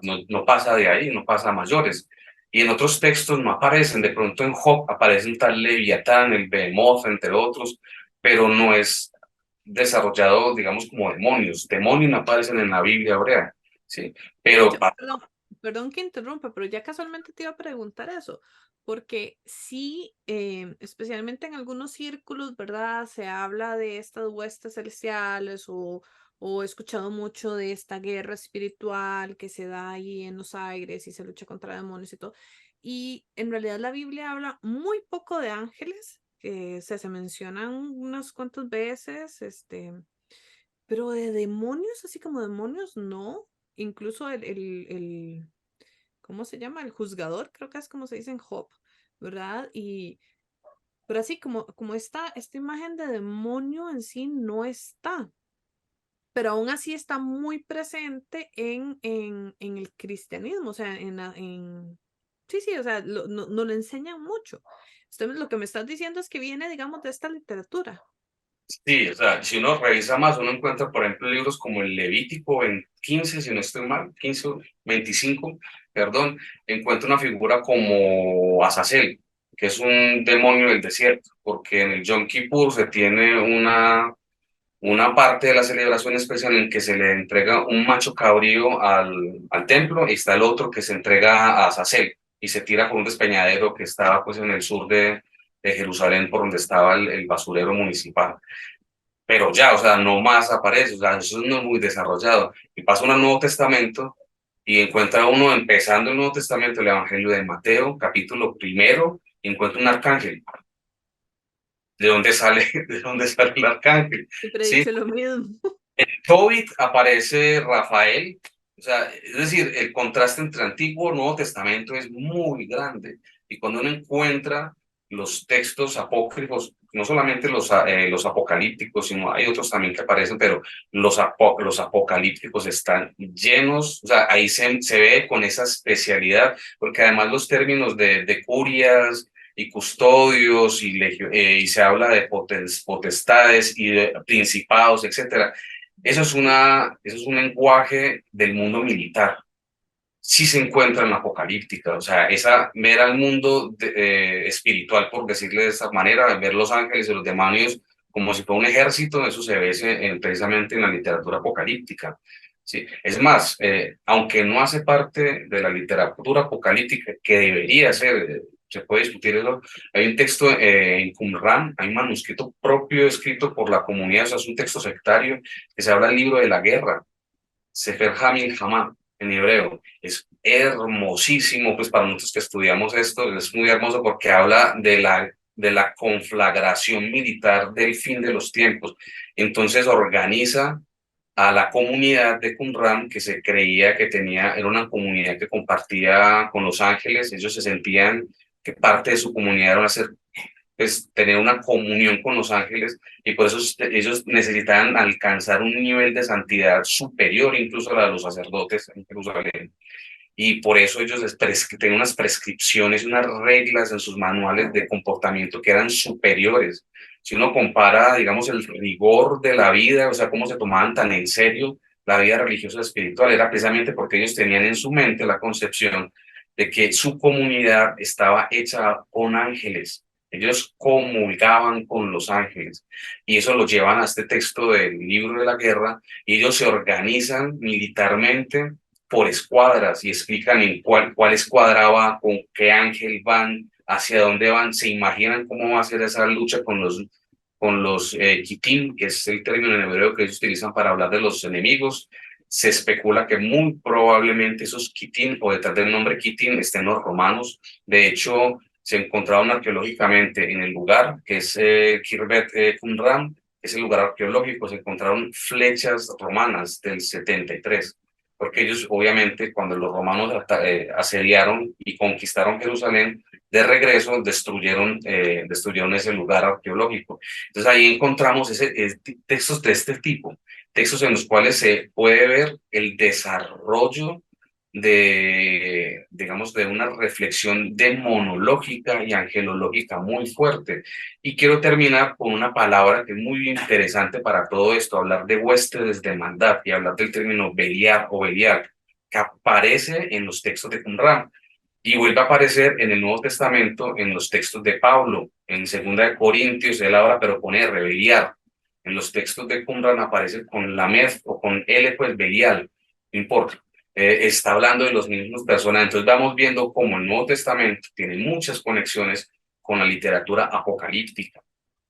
no pasa de ahí, no pasa a mayores. Y en otros textos no aparecen, de pronto en Job aparece un tal Leviatán, el Behemoth, entre otros, pero no es desarrollado, digamos, como demonios. Demonios no aparecen en la Biblia hebrea, ¿sí? De Pero hecho, perdón que interrumpa, pero ya casualmente te iba a preguntar eso, porque sí, especialmente en algunos círculos, ¿verdad? Se habla de estas huestes celestiales o he escuchado mucho de esta guerra espiritual que se da ahí en los aires y se lucha contra demonios y todo. Y en realidad la Biblia habla muy poco de ángeles, que se mencionan unas cuantas veces, pero de demonios, así como demonios, no. Incluso ¿cómo se llama? El juzgador, creo que es como se dice en Job, ¿verdad? Pero así como esta imagen de demonio en sí no está, pero aún así está muy presente en el cristianismo, o sea, sí, sí, o sea, no lo enseñan mucho. Entonces, lo que me estás diciendo es que viene, digamos, de esta literatura. sí, o sea, si uno revisa más, uno encuentra, por ejemplo, libros como el Levítico en 15, si no estoy mal, 15, 25, perdón, encuentra una figura como Azazel, que es un demonio del desierto, porque en el Yom Kippur se tiene una parte de la celebración especial en que se le entrega un macho cabrío al templo y está el otro que se entrega a Azazel y se tira por un despeñadero que estaba pues en el sur de Jerusalén, por donde estaba el basurero municipal. Pero ya, o sea, no más aparece, o sea, eso no es muy desarrollado. Y pasa uno al Nuevo Testamento y encuentra uno, empezando el Nuevo Testamento, el Evangelio de Mateo, capítulo primero, y encuentra un arcángel. ¿De dónde sale, de dónde sale el arcángel? Siempre he Sí, dicho lo mismo. en Tobit aparece Rafael, o sea, es decir, el contraste entre Antiguo y Nuevo Testamento es muy grande. Y cuando uno encuentra los textos apócrifos, no solamente los apocalípticos, sino hay otros también que aparecen, pero los apocalípticos están llenos, o sea, ahí se ve con esa especialidad, porque además los términos de curias y custodios y se habla de potestades y de principados, etcétera. Eso es un lenguaje del mundo militar. Sí se encuentra en la apocalíptica, o sea, esa ver al mundo espiritual, por decirle de esta manera, ver los ángeles y los demonios como si fuera un ejército, eso se ve precisamente en la literatura apocalíptica. Sí. Es más, aunque no hace parte de la literatura apocalíptica, que debería ser, se puede discutir eso, hay un texto en Qumran, hay un manuscrito propio escrito por la comunidad, o sea, es un texto sectario que se habla del libro de la guerra, Sefer Hamil Hamá, en hebreo. Es hermosísimo, pues para nosotros que estudiamos esto, es muy hermoso porque habla de la conflagración militar del fin de los tiempos. Entonces organiza a la comunidad de Qumran, que se creía que era una comunidad que compartía con los ángeles. Ellos se sentían que parte de su comunidad era pues, tener una comunión con los ángeles, y por eso ellos necesitaban alcanzar un nivel de santidad superior incluso a la de los sacerdotes en Jerusalén. Y por eso ellos tenían unas prescripciones, unas reglas en sus manuales de comportamiento que eran superiores. Si uno compara, digamos, el rigor de la vida, o sea, cómo se tomaban tan en serio la vida religiosa y espiritual, era precisamente porque ellos tenían en su mente la concepción de que su comunidad estaba hecha con ángeles. Ellos comulgaban con los ángeles y eso lo llevan a este texto del libro de la guerra y ellos se organizan militarmente por escuadras y explican en cuál escuadra va, con qué ángel van, hacia dónde van, se imaginan cómo va a ser esa lucha con los kitim, que es el término en hebreo que ellos utilizan para hablar de los enemigos. Se especula que muy probablemente esos kitim, o detrás del nombre kitim, estén los romanos. De hecho, se encontraron arqueológicamente en el lugar, que es Kirbet Qumran, es el lugar arqueológico, se encontraron flechas romanas del 73, porque ellos obviamente cuando los romanos asediaron y conquistaron Jerusalén, de regreso destruyeron ese lugar arqueológico. Entonces ahí encontramos textos de este tipo, textos en los cuales se puede ver el desarrollo digamos, de una reflexión demonológica y angelológica muy fuerte. Y quiero terminar con una palabra que es muy interesante para todo esto, hablar de huestes de maldad y hablar del término Beliar o Belial, que aparece en los textos de Qumran y vuelve a aparecer en el Nuevo Testamento en los textos de Pablo, en Segunda de Corintios, él habla pero con R, Beliar. En los textos de Qumran aparece con Lamed o con L, pues Belial, no importa. Está hablando de los mismos personajes. Entonces vamos viendo cómo el Nuevo Testamento tiene muchas conexiones con la literatura apocalíptica,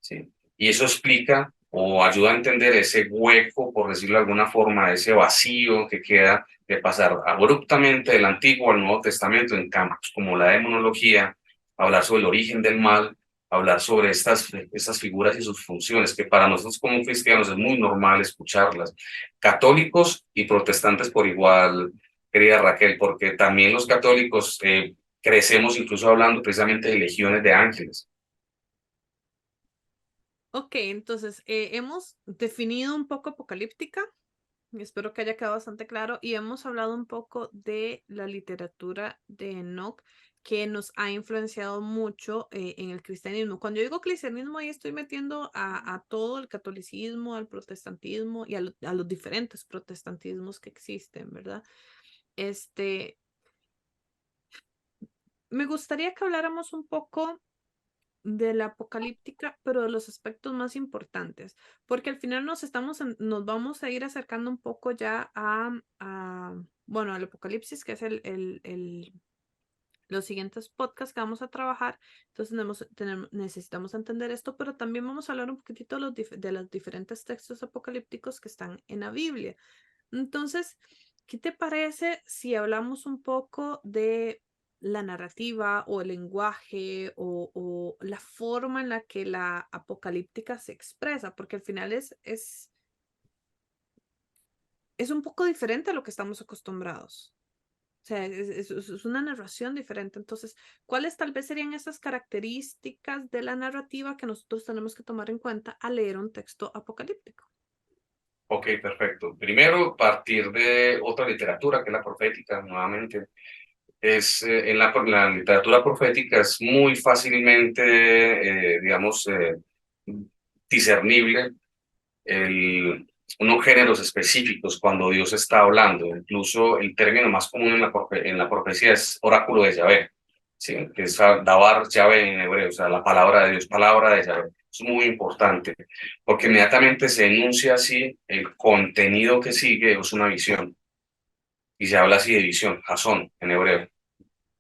¿sí? Y eso explica o ayuda a entender ese hueco, por decirlo de alguna forma, ese vacío que queda de pasar abruptamente del Antiguo al Nuevo Testamento en campos como la demonología, hablar sobre el origen del mal, hablar sobre estas figuras y sus funciones, que para nosotros como cristianos es muy normal escucharlas. Católicos y protestantes por igual, querida Raquel, porque también los católicos crecemos incluso hablando precisamente de legiones de ángeles. Ok, entonces hemos definido un poco apocalíptica, espero que haya quedado bastante claro, y hemos hablado un poco de la literatura de Enoch que nos ha influenciado mucho en el cristianismo. Cuando yo digo cristianismo, ahí estoy metiendo a todo el catolicismo, al protestantismo y a los diferentes protestantismos que existen, ¿verdad? Este, me gustaría que habláramos un poco de la apocalíptica, pero de los aspectos más importantes, porque al final nos vamos a ir acercando un poco ya bueno, al apocalipsis, que es los siguientes podcasts que vamos a trabajar. Entonces necesitamos entender esto, pero también vamos a hablar un poquitito de los diferentes textos apocalípticos que están en la Biblia. Entonces, ¿qué te parece si hablamos un poco de la narrativa o el lenguaje o la forma en la que la apocalíptica se expresa? Porque al final es un poco diferente a lo que estamos acostumbrados. O sea, es una narración diferente. Entonces, ¿cuáles tal vez serían esas características de la narrativa que nosotros tenemos que tomar en cuenta al leer un texto apocalíptico? Ok, perfecto. Primero, partir de otra literatura que es la profética, nuevamente. La literatura profética es muy fácilmente, digamos, discernible unos géneros específicos cuando Dios está hablando. Incluso el término más común en la profecía es oráculo de Yahvé, ¿sí? Que es Dabar Yahvé en hebreo, o sea, la palabra de Dios, palabra de Yahvé. Es muy importante porque inmediatamente se enuncia así el contenido que sigue, es una visión. Y se habla así de visión, jasón en hebreo.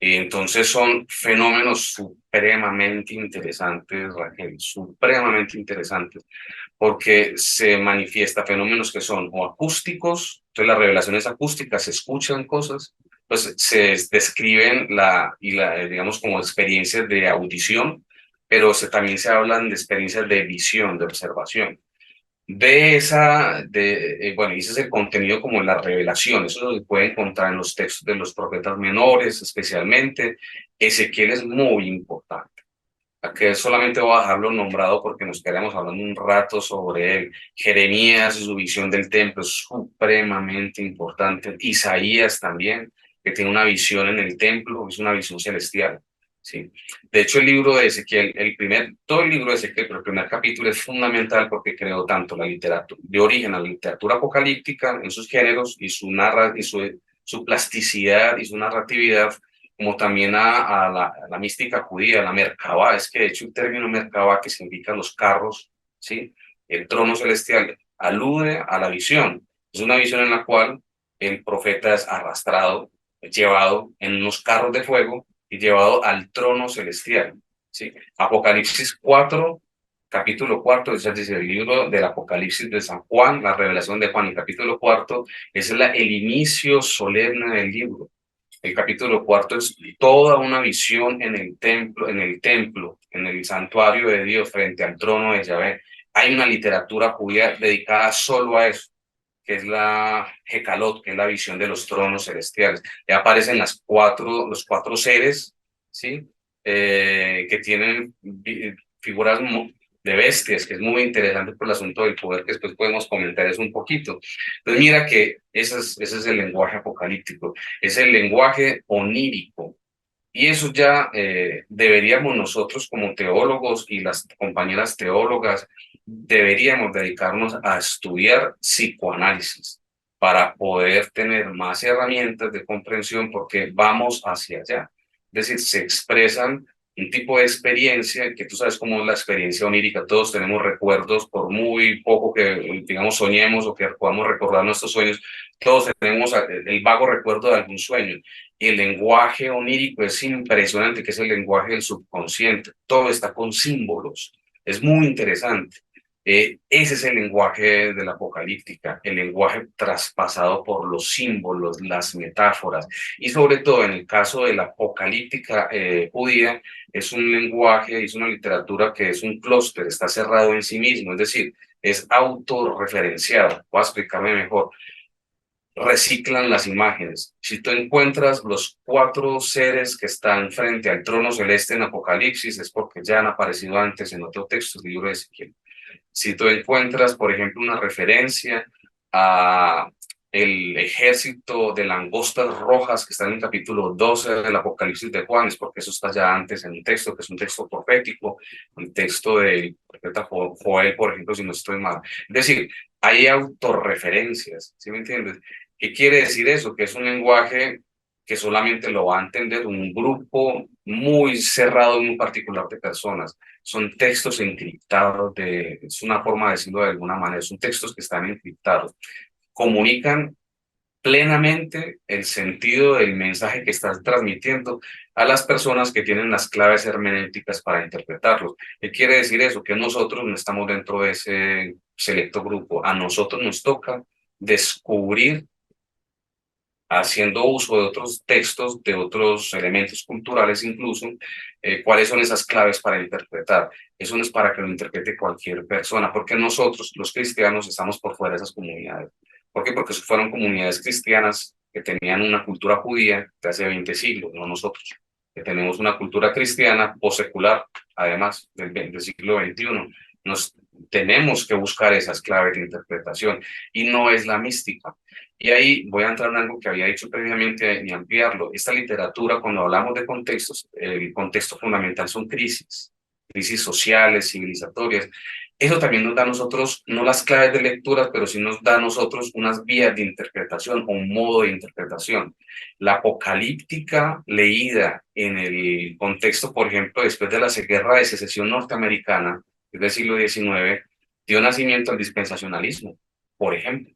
Y entonces son fenómenos supremamente interesantes, Raquel, supremamente interesantes, porque se manifiesta fenómenos que son o acústicos, entonces las revelaciones acústicas, se escuchan cosas, pues se describen digamos, como experiencias de audición, pero también se hablan de experiencias de visión, de observación. Bueno, y ese es el contenido como en la revelación, eso lo puede encontrar en los textos de los profetas menores, especialmente. Ezequiel es muy importante. Aquí solamente voy a dejarlo nombrado porque nos quedamos hablando un rato sobre él. Jeremías y su visión del templo es supremamente importante. Isaías también, que tiene una visión en el templo, es una visión celestial. Sí. De hecho, el libro de Ezequiel, todo el libro de Ezequiel, pero el primer capítulo es fundamental porque creó tanto la literatura, de origen a la literatura apocalíptica en sus géneros y su plasticidad y su narratividad, como también a la mística judía, la Merkabah. Es que de hecho el término Merkabah, que significa los carros, ¿sí? El trono celestial, alude a la visión. Es una visión en la cual el profeta es arrastrado, llevado en unos carros de fuego y llevado al trono celestial, ¿sí? Apocalipsis 4, capítulo 4, es decir, el libro del Apocalipsis de San Juan, la revelación de Juan, el capítulo 4 es el inicio solemne del libro. El capítulo 4 es toda una visión en el santuario de Dios frente al trono de Yahvé. Hay una literatura judía dedicada solo a eso, que es la Hecalot, que es la visión de los tronos celestiales. Ya aparecen los cuatro seres, ¿sí? Que tienen figuras de bestias, que es muy interesante por el asunto del poder, que después podemos comentar eso un poquito. Entonces mira que ese es el lenguaje apocalíptico, es el lenguaje onírico. Y eso ya deberíamos nosotros como teólogos y las compañeras teólogas, deberíamos dedicarnos a estudiar psicoanálisis para poder tener más herramientas de comprensión porque vamos hacia allá. Es decir, se expresan un tipo de experiencia que tú sabes cómo es la experiencia onírica. Todos tenemos recuerdos, por muy poco que, digamos, soñemos o que podamos recordar nuestros sueños, todos tenemos el vago recuerdo de algún sueño. Y el lenguaje onírico es impresionante, que es el lenguaje del subconsciente. Todo está con símbolos. Es muy interesante. Ese es el lenguaje de la apocalíptica, el lenguaje traspasado por los símbolos, las metáforas. Y sobre todo en el caso de la apocalíptica judía, es un lenguaje, es una literatura que es un clúster, está cerrado en sí mismo, es decir, es autorreferenciado. Voy a explicarme mejor. Reciclan las imágenes. Si tú encuentras los cuatro seres que están frente al trono celeste en Apocalipsis, es porque ya han aparecido antes en otro texto del libro de Ezequiel. Si tú encuentras, por ejemplo, una referencia a el ejército de langostas rojas que está en el capítulo 12 del Apocalipsis de Juan, es porque eso está ya antes en un texto, que es un texto profético, un texto del profeta Joel, por ejemplo, si no estoy mal. Es decir, hay autorreferencias, ¿sí me entiendes? ¿Qué quiere decir eso? Que es un lenguaje que solamente lo va a entender un grupo muy cerrado y muy particular de personas. Son textos encriptados, es una forma de decirlo de alguna manera, son textos que están encriptados. Comunican plenamente el sentido del mensaje que estás transmitiendo a las personas que tienen las claves hermenéuticas para interpretarlos. ¿Qué quiere decir eso? Que nosotros no estamos dentro de ese selecto grupo. A nosotros nos toca descubrir, haciendo uso de otros textos, de otros elementos culturales incluso, cuáles son esas claves para interpretar. Eso no es para que lo interprete cualquier persona, porque nosotros, los cristianos, estamos por fuera de esas comunidades. ¿Por qué? Porque fueron comunidades cristianas que tenían una cultura judía de hace 20 siglos, no nosotros, que tenemos una cultura cristiana posecular, además del siglo XXI. Nos tenemos que buscar esas claves de interpretación y no es la mística. Y ahí voy a entrar en algo que había dicho previamente y ampliarlo. Esta literatura, cuando hablamos de contextos, el contexto fundamental son crisis sociales, civilizatorias. Eso también nos da a nosotros, no las claves de lectura, pero sí nos da a nosotros unas vías de interpretación o un modo de interpretación. La apocalíptica leída en el contexto, por ejemplo, después de la guerra de secesión norteamericana, es del siglo XIX, dio nacimiento al dispensacionalismo, por ejemplo,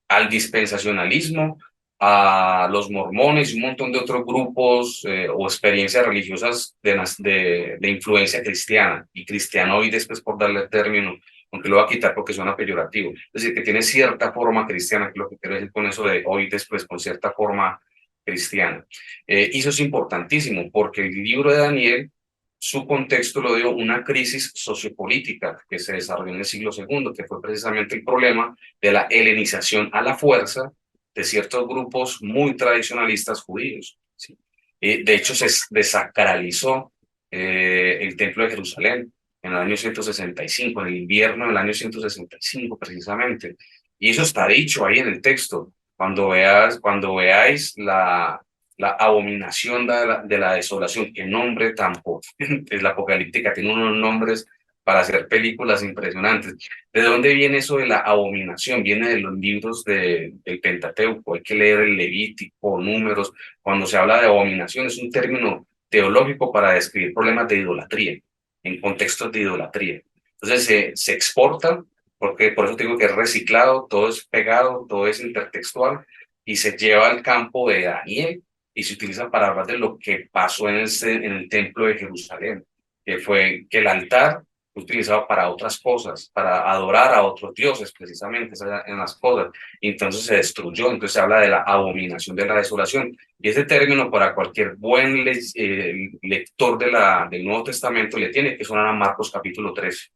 al dispensacionalismo, a los mormones y un montón de otros grupos o experiencias religiosas de influencia cristiana, y cristiano hoy después por darle el término, aunque lo voy a quitar porque suena peyorativo, es decir, que tiene cierta forma cristiana, que es lo que quiero decir con eso de hoy después, con cierta forma cristiana. Y eso es importantísimo porque el libro de Daniel, su contexto lo dio una crisis sociopolítica que se desarrolló en el siglo II, que fue precisamente el problema de la helenización a la fuerza de ciertos grupos muy tradicionalistas judíos, ¿sí? De hecho, se desacralizó el Templo de Jerusalén en el año 165, en el invierno del año 165 precisamente. Y eso está dicho ahí en el texto. Cuando veáis la abominación de la desolación, qué nombre tan potente es la apocalíptica, tiene unos nombres para hacer películas impresionantes. ¿De dónde viene eso de la abominación? Viene de los libros del Pentateuco. Hay que leer el Levítico, Números. Cuando se habla de abominación es un término teológico para describir problemas de idolatría, en contextos de idolatría. Entonces se exporta, porque por eso digo que es reciclado, todo es pegado, todo es intertextual, y se lleva al campo de Daniel y se utiliza para hablar de lo que pasó en el templo de Jerusalén, que fue que el altar fue utilizado para otras cosas, para adorar a otros dioses, precisamente en las cosas, y entonces se destruyó. Entonces se habla de la abominación de la desolación, y ese término para cualquier buen lector del Nuevo Testamento le tiene que sonar a Marcos capítulo 13.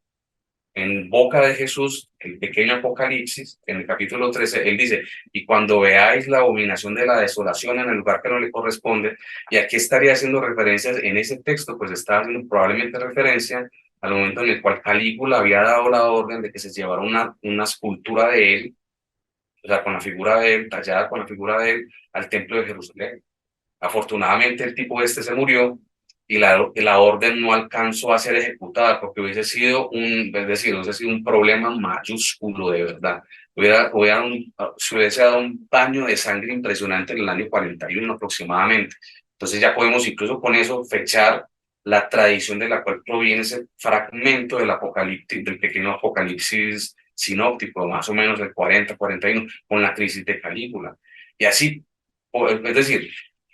En boca de Jesús, el pequeño Apocalipsis, en el capítulo 13, él dice: y cuando veáis la abominación de la desolación en el lugar que no le corresponde, y aquí estaría haciendo referencias en ese texto, pues está haciendo probablemente referencia al momento en el cual Calígula había dado la orden de que se llevara una escultura de él, o sea, con la figura de él, tallada con la figura de él, al templo de Jerusalén. Afortunadamente el tipo este se murió y la orden no alcanzó a ser ejecutada porque hubiese sido hubiese sido un problema mayúsculo de verdad. Se hubiese dado un baño de sangre impresionante en el año 41 aproximadamente. Entonces ya podemos incluso con eso fechar la tradición de la cual proviene ese fragmento del Apocalipsis, del pequeño Apocalipsis sinóptico, más o menos del 40-41, con la crisis de Calígula. Y así, es decir,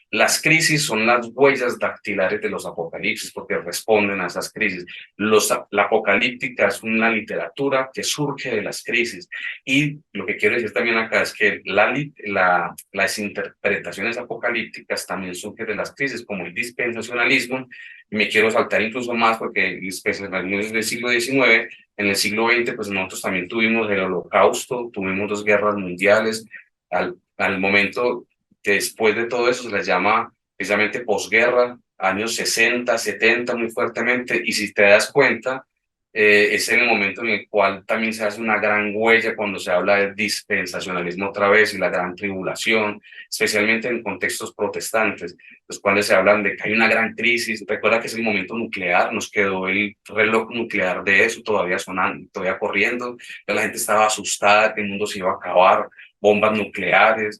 las crisis son las huellas dactilares de los apocalipsis porque responden a esas crisis. La apocalíptica es una literatura que surge de las crisis. Y lo que quiero decir también acá es que las interpretaciones apocalípticas también surgen de las crisis, como el dispensacionalismo. Y me quiero saltar incluso más porque el dispensacionalismo es del siglo XIX. En el siglo XX, pues nosotros también tuvimos el Holocausto, tuvimos dos guerras mundiales. Al momento después de todo eso se les llama precisamente posguerra, años 60, 70 muy fuertemente, y si te das cuenta, es en el momento en el cual también se hace una gran huella cuando se habla de dispensacionalismo otra vez y la gran tribulación, especialmente en contextos protestantes, los cuales se hablan de que hay una gran crisis. Recuerda que es el momento nuclear, nos quedó el reloj nuclear de eso todavía sonando, todavía corriendo, la gente estaba asustada que el mundo se iba a acabar, bombas nucleares.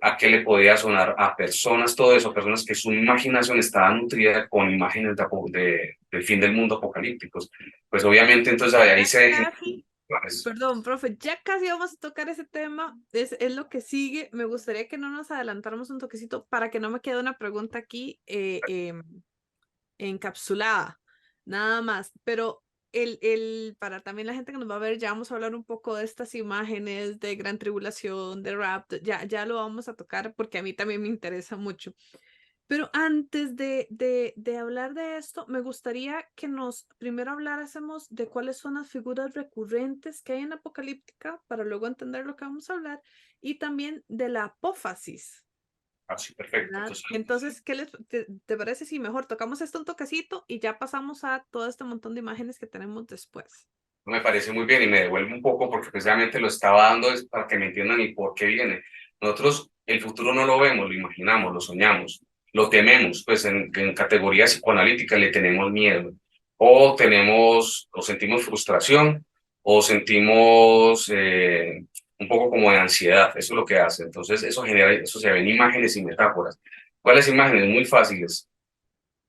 A qué le podía sonar a personas, todo eso, personas que su imaginación estaba nutrida con imágenes del fin del mundo apocalípticos. Pues obviamente entonces ahí Ya se... casi, perdón, profe, ya casi vamos a tocar ese tema, es lo que sigue. Me gustaría que no nos adelantáramos un toquecito para que no me quede una pregunta aquí encapsulada, nada más, pero para también la gente que nos va a ver, ya vamos a hablar un poco de estas imágenes de gran tribulación, de rapto, ya lo vamos a tocar porque a mí también me interesa mucho. Pero antes de hablar de esto, me gustaría que nos primero habláramos de cuáles son las figuras recurrentes que hay en Apocalíptica para luego entender lo que vamos a hablar y también de la apófasis. Así, perfecto. ¿Verdad? Entonces, ¿te parece si mejor tocamos esto un toquecito y ya pasamos a todo este montón de imágenes que tenemos después? Me parece muy bien y me devuelvo un poco porque precisamente lo estaba dando es para que me entiendan y por qué viene. Nosotros el futuro no lo vemos, lo imaginamos, lo soñamos, lo tememos, pues en categoría psicoanalítica le tenemos miedo o sentimos frustración o sentimos un poco como de ansiedad, eso es lo que hace. Entonces eso se ven imágenes y metáforas. ¿Cuáles imágenes? Muy fáciles,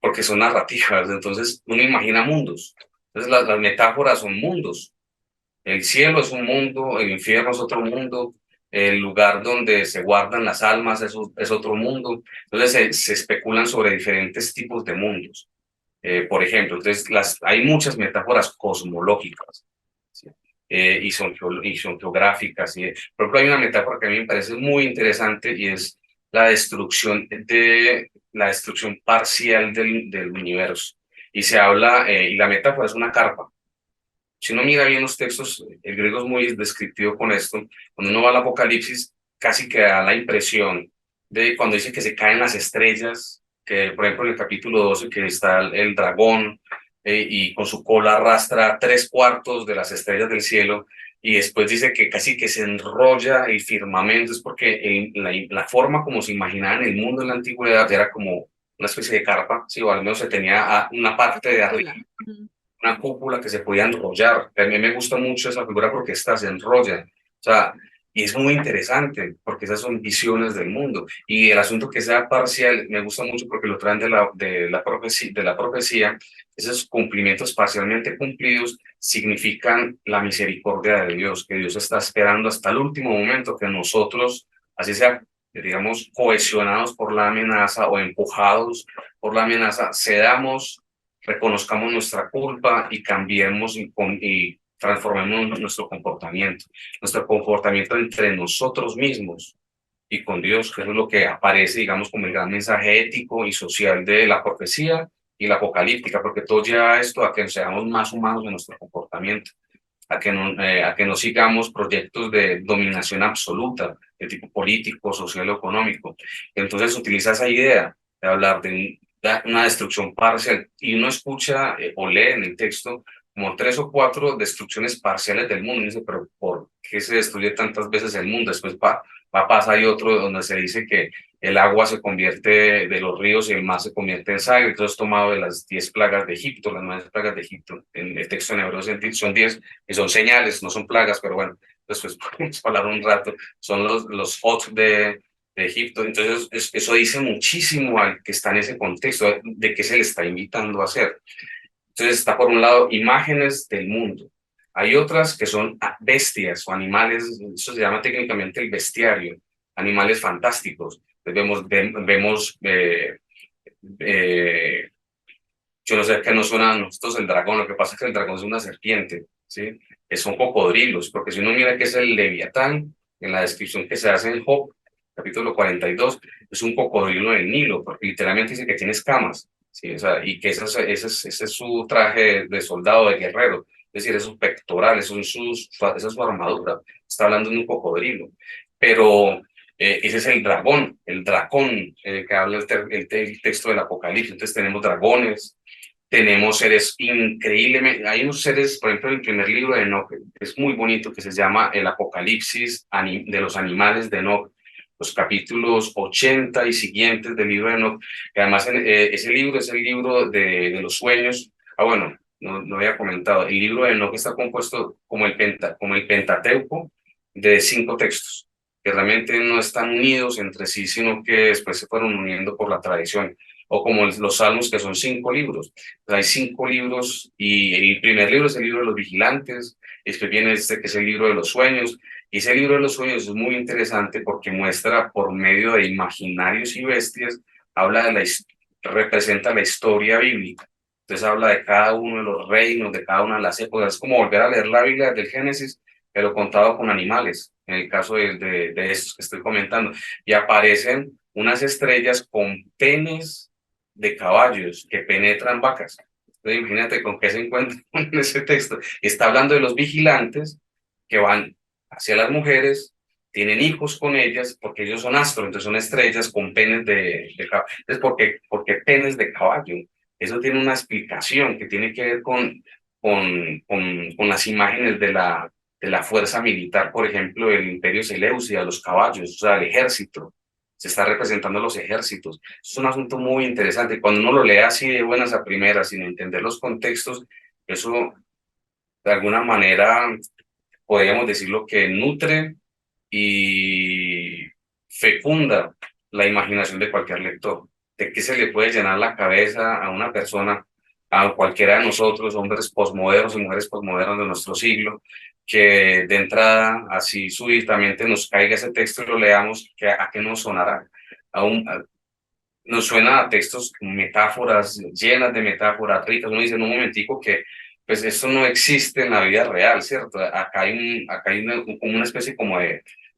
porque son narrativas, entonces uno imagina mundos. Entonces las metáforas son mundos. El cielo es un mundo, el infierno es otro mundo, el lugar donde se guardan las almas es otro mundo. Entonces se especulan sobre diferentes tipos de mundos. Por ejemplo, entonces hay muchas metáforas cosmológicas, ¿sí? Y son geográficas. Por ejemplo, hay una metáfora que a mí me parece muy interesante y es la destrucción parcial del universo. Y se habla, y la metáfora es una carpa. Si uno mira bien los textos, el griego es muy descriptivo con esto. Cuando uno va al Apocalipsis, casi que da la impresión de cuando dice que se caen las estrellas, que por ejemplo en el capítulo 12 que está el dragón y con su cola arrastra 3/4 de las estrellas del cielo, y después dice que casi que se enrolla el firmamento. Es porque la forma como se imaginaba en el mundo en la antigüedad era como una especie de carpa, sí, o al menos se tenía una parte de arriba Cúpula. Ujú. una cúpula que se podía enrollar. A mí me gusta mucho esa figura porque esta se enrolla. O sea, y es muy interesante porque esas son visiones del mundo. Y el asunto que sea parcial me gusta mucho porque lo traen de la profecía. Esos cumplimientos parcialmente cumplidos significan la misericordia de Dios, que Dios está esperando hasta el último momento que nosotros, así sea, digamos, cohesionados por la amenaza o empujados por la amenaza, cedamos, reconozcamos nuestra culpa y cambiemos y transformemos nuestro comportamiento entre nosotros mismos y con Dios, que eso es lo que aparece, digamos, como el gran mensaje ético y social de la profecía y la apocalíptica, porque todo lleva esto a que seamos más humanos en nuestro comportamiento, a que no sigamos proyectos de dominación absoluta, de tipo político, social o económico. Entonces utiliza esa idea de hablar de una destrucción parcial y uno escucha o lee en el texto como 3 o 4 destrucciones parciales del mundo. Y dice, pero ¿por qué se destruye tantas veces el mundo? Después va a pasar y otro donde se dice que el agua se convierte de los ríos y el mar se convierte en sangre. Entonces tomado de las 10 plagas de Egipto, las 9 plagas de Egipto. En el texto en hebreo son 10 y son señales, no son plagas, pero bueno, después podemos hablar un rato. Son los Ot de Egipto. Entonces eso dice muchísimo al que está en ese contexto de qué se le está invitando a hacer. Entonces está por un lado imágenes del mundo. Hay otras que son bestias o animales, eso se llama técnicamente el bestiario, animales fantásticos. Entonces vemos eh, yo no sé qué nos suena a nosotros el dragón, lo que pasa es que el dragón es una serpiente, ¿sí? Que son cocodrilos, porque si uno mira que es el leviatán, en la descripción que se hace en Job, capítulo 42, es un cocodrilo del Nilo, porque literalmente dice que tiene escamas, ¿sí? O sea, y que ese es su traje de soldado, de guerrero, es decir, esos pectorales, esa es su armadura, está hablando de un cocodrilo, pero ese es el dragón que habla el texto del Apocalipsis. Entonces tenemos dragones, tenemos seres increíblemente, hay unos seres, por ejemplo, en el primer libro de Enoch, es muy bonito, que se llama el Apocalipsis de los animales de Enoch, los capítulos 80 y siguientes del libro de Enoch, que además ese libro es el libro de los sueños. Bueno, no había comentado, el libro de Enoch está compuesto como el Pentateuco de 5 textos, que realmente no están unidos entre sí, sino que después se fueron uniendo por la tradición, o como los Salmos, que son 5 libros. Hay 5 libros y el primer libro es el libro de los vigilantes, después viene este que es el libro de los sueños, y ese libro de los sueños es muy interesante porque muestra por medio de imaginarios y bestias, representa la historia bíblica. Entonces habla de cada uno de los reinos, de cada una de las épocas. Es como volver a leer la Biblia del Génesis, pero contado con animales, en el caso de estos que estoy comentando. Y aparecen unas estrellas con penes de caballos que penetran vacas. Entonces, imagínate con qué se encuentra en ese texto. Está hablando de los vigilantes que van hacia las mujeres, tienen hijos con ellas, porque ellos son astros, entonces son estrellas con penes de caballo. Entonces, ¿por qué penes de caballo? Eso tiene una explicación que tiene que ver con las imágenes de la fuerza militar, por ejemplo, del Imperio Seleucida, los caballos, o sea, el ejército. Se está representando los ejércitos. Es un asunto muy interesante. Cuando uno lo lee así de buenas a primeras, sin entender los contextos, eso de alguna manera podríamos decirlo que nutre y fecunda la imaginación de cualquier lector. ¿De qué se le puede llenar la cabeza a una persona, a cualquiera de nosotros, hombres posmodernos y mujeres posmodernas de nuestro siglo, que de entrada, así súbitamente nos caiga ese texto y lo leamos, ¿a qué nos sonará? Nos suena a textos con metáforas llenas de metáforas ricas. Uno dice en un momentico que pues esto no existe en la vida real, ¿cierto? Acá hay como una especie como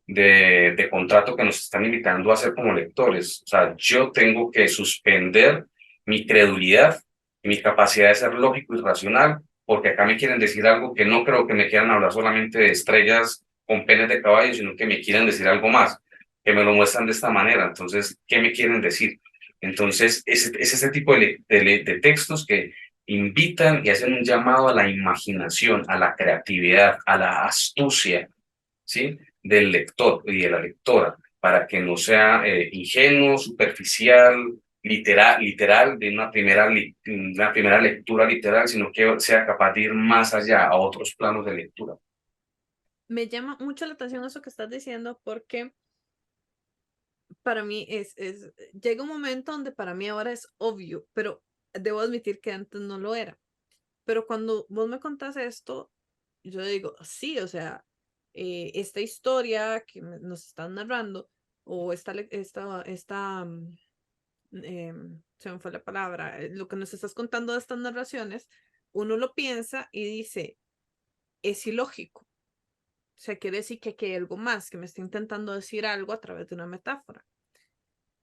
de contrato que nos están invitando a hacer como lectores. O sea, yo tengo que suspender mi credulidad y mi capacidad de ser lógico y racional, porque acá me quieren decir algo que no creo que me quieran hablar solamente de estrellas con penes de caballo, sino que me quieren decir algo más, que me lo muestran de esta manera. Entonces, ¿qué me quieren decir? Entonces, es ese tipo de textos que invitan y hacen un llamado a la imaginación, a la creatividad, a la astucia, ¿sí? Del lector y de la lectora, para que no sea ingenuo, superficial literal, de una primera lectura literal, sino que sea capaz de ir más allá, a otros planos de lectura. Me llama mucho la atención eso que estás diciendo porque para mí llega un momento donde para mí ahora es obvio, pero debo admitir que antes no lo era. Pero cuando vos me contás esto, yo digo, sí, o sea, esta historia que nos están narrando, o se me fue la palabra, lo que nos estás contando de estas narraciones, uno lo piensa y dice, es ilógico. O sea, quiere decir que hay algo más, que me está intentando decir algo a través de una metáfora.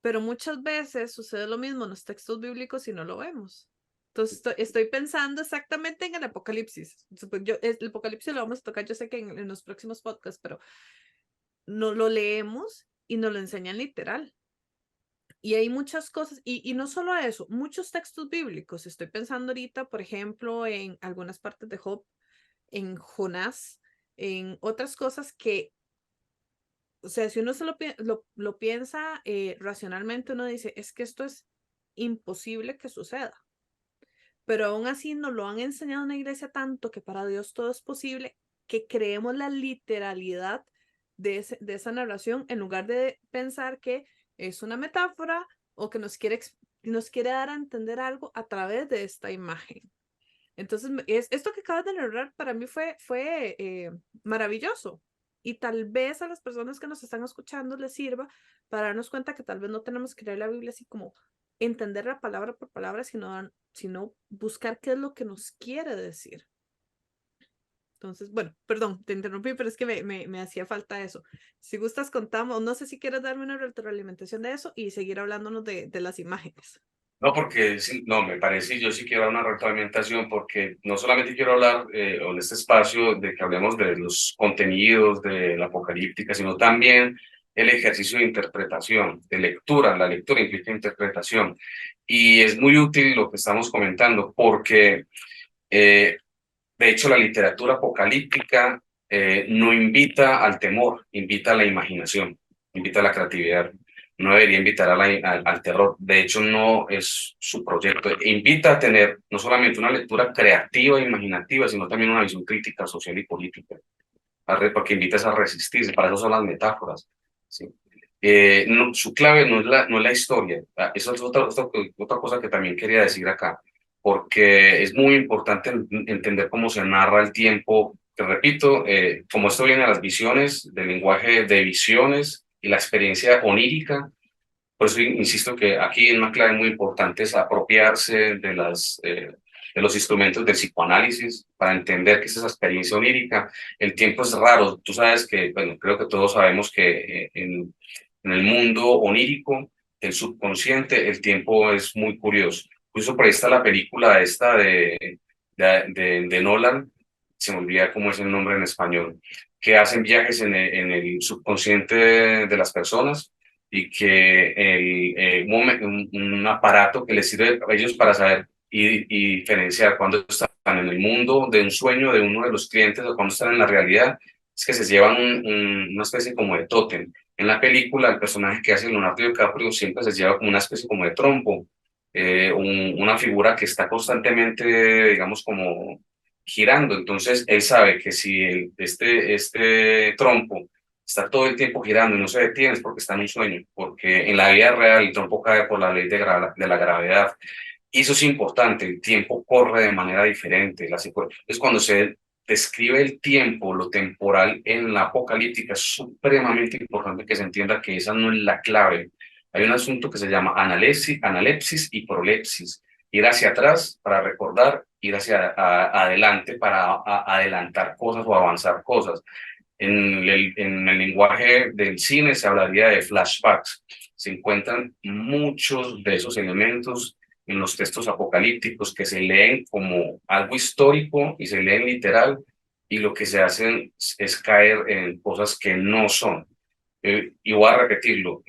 Pero muchas veces sucede lo mismo en los textos bíblicos y no lo vemos. Entonces estoy pensando exactamente en el Apocalipsis. El Apocalipsis lo vamos a tocar, yo sé que en los próximos podcasts, pero no lo leemos y nos lo enseñan literal. Y hay muchas cosas, y no solo eso, muchos textos bíblicos. Estoy pensando ahorita, por ejemplo, en algunas partes de Job, en Jonás, en otras cosas que, o sea, si uno se lo piensa racionalmente, uno dice, es que esto es imposible que suceda. Pero aún así nos lo han enseñado en la iglesia tanto que para Dios todo es posible, que creemos la literalidad de esa narración en lugar de pensar que es una metáfora o que nos quiere dar a entender algo a través de esta imagen. Entonces, esto que acabas de narrar para mí fue maravilloso. Y tal vez a las personas que nos están escuchando les sirva para darnos cuenta que tal vez no tenemos que leer la Biblia así como entenderla palabra por palabra, sino buscar qué es lo que nos quiere decir. Entonces, bueno, perdón, te interrumpí, pero es que me hacía falta eso. Si gustas, contamos, no sé si quieres darme una retroalimentación de eso y seguir hablándonos de las imágenes. No, porque sí, no, me parece, yo sí quiero dar una retroalimentación, porque no solamente quiero hablar en este espacio de que hablemos de los contenidos de la apocalíptica, sino también el ejercicio de interpretación, de lectura. La lectura implica interpretación. Y es muy útil lo que estamos comentando, porque de hecho la literatura apocalíptica no invita al temor, invita a la imaginación, invita a la creatividad. No debería invitar al terror. De hecho, no es su proyecto. Invita a tener no solamente una lectura creativa e imaginativa, sino también una visión crítica, social y política. Porque invitas a resistirse. Para eso son las metáforas. ¿Sí? Su clave no es la historia. Eso es otra cosa que también quería decir acá, porque es muy importante entender cómo se narra el tiempo. Te repito, como esto viene a las visiones, del lenguaje de visiones y la experiencia onírica. Por eso insisto que aquí una clave muy importante es apropiarse de los instrumentos del psicoanálisis para entender qué es esa experiencia onírica. El tiempo es raro. Tú sabes que, bueno, creo que todos sabemos que en el mundo onírico, el subconsciente, el tiempo es muy curioso. Incluso por ahí está la película esta de Nolan, se me olvida cómo es el nombre en español, que hacen viajes en el subconsciente de las personas y que un aparato que les sirve a ellos para saber y diferenciar cuando están en el mundo de un sueño de uno de los clientes o cuando están en la realidad, es que se llevan una especie como de tótem. En la película, el personaje que hace Leonardo DiCaprio siempre se lleva como una especie como de trompo, una figura que está constantemente, digamos, como girando. Entonces, él sabe que si este trompo está todo el tiempo girando y no se detiene es porque está en un sueño, porque en la vida real el trompo cae por la ley de la gravedad. Y eso es importante, el tiempo corre de manera diferente. Es cuando se describe el tiempo, lo temporal en la apocalíptica, es supremamente importante que se entienda que esa no es la clave. Hay un asunto que se llama analepsis y prolepsis. Ir hacia atrás para recordar, ir hacia adelante para adelantar cosas o avanzar cosas. En el lenguaje del cine se hablaría de flashbacks. Se encuentran muchos de esos elementos en los textos apocalípticos que se leen como algo histórico y se leen literal, y lo que se hacen es caer en cosas que no son. Y voy a repetirlo,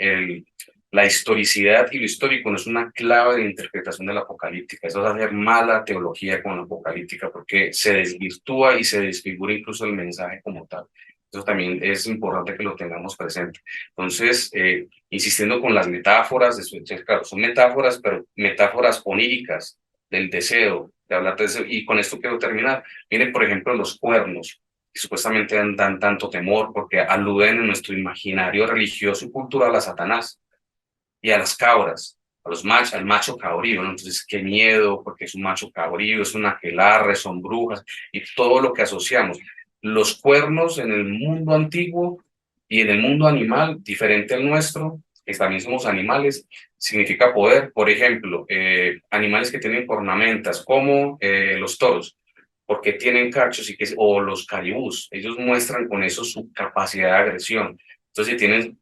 la historicidad y lo histórico no es una clave de interpretación de la apocalíptica. Eso es hacer mala teología con la apocalíptica porque se desvirtúa y se desfigura incluso el mensaje como tal. Eso también es importante que lo tengamos presente. Entonces, insistiendo con las metáforas, claro, son metáforas, pero metáforas oníricas del deseo, de hablar de deseo. Y con esto quiero terminar. Miren, por ejemplo, los cuernos, que supuestamente dan tanto temor porque aluden en nuestro imaginario religioso y cultural a Satanás y a las cabras, al macho cabrío, ¿no? Entonces, qué miedo, porque es un macho cabrío, es un aquelarre, son brujas, y todo lo que asociamos. Los cuernos en el mundo antiguo y en el mundo animal, diferente al nuestro, que también somos animales, significa poder. Por ejemplo, animales que tienen cornamentas, como los toros, porque tienen cachos o los caribús, ellos muestran con eso su capacidad de agresión. Entonces, si tienen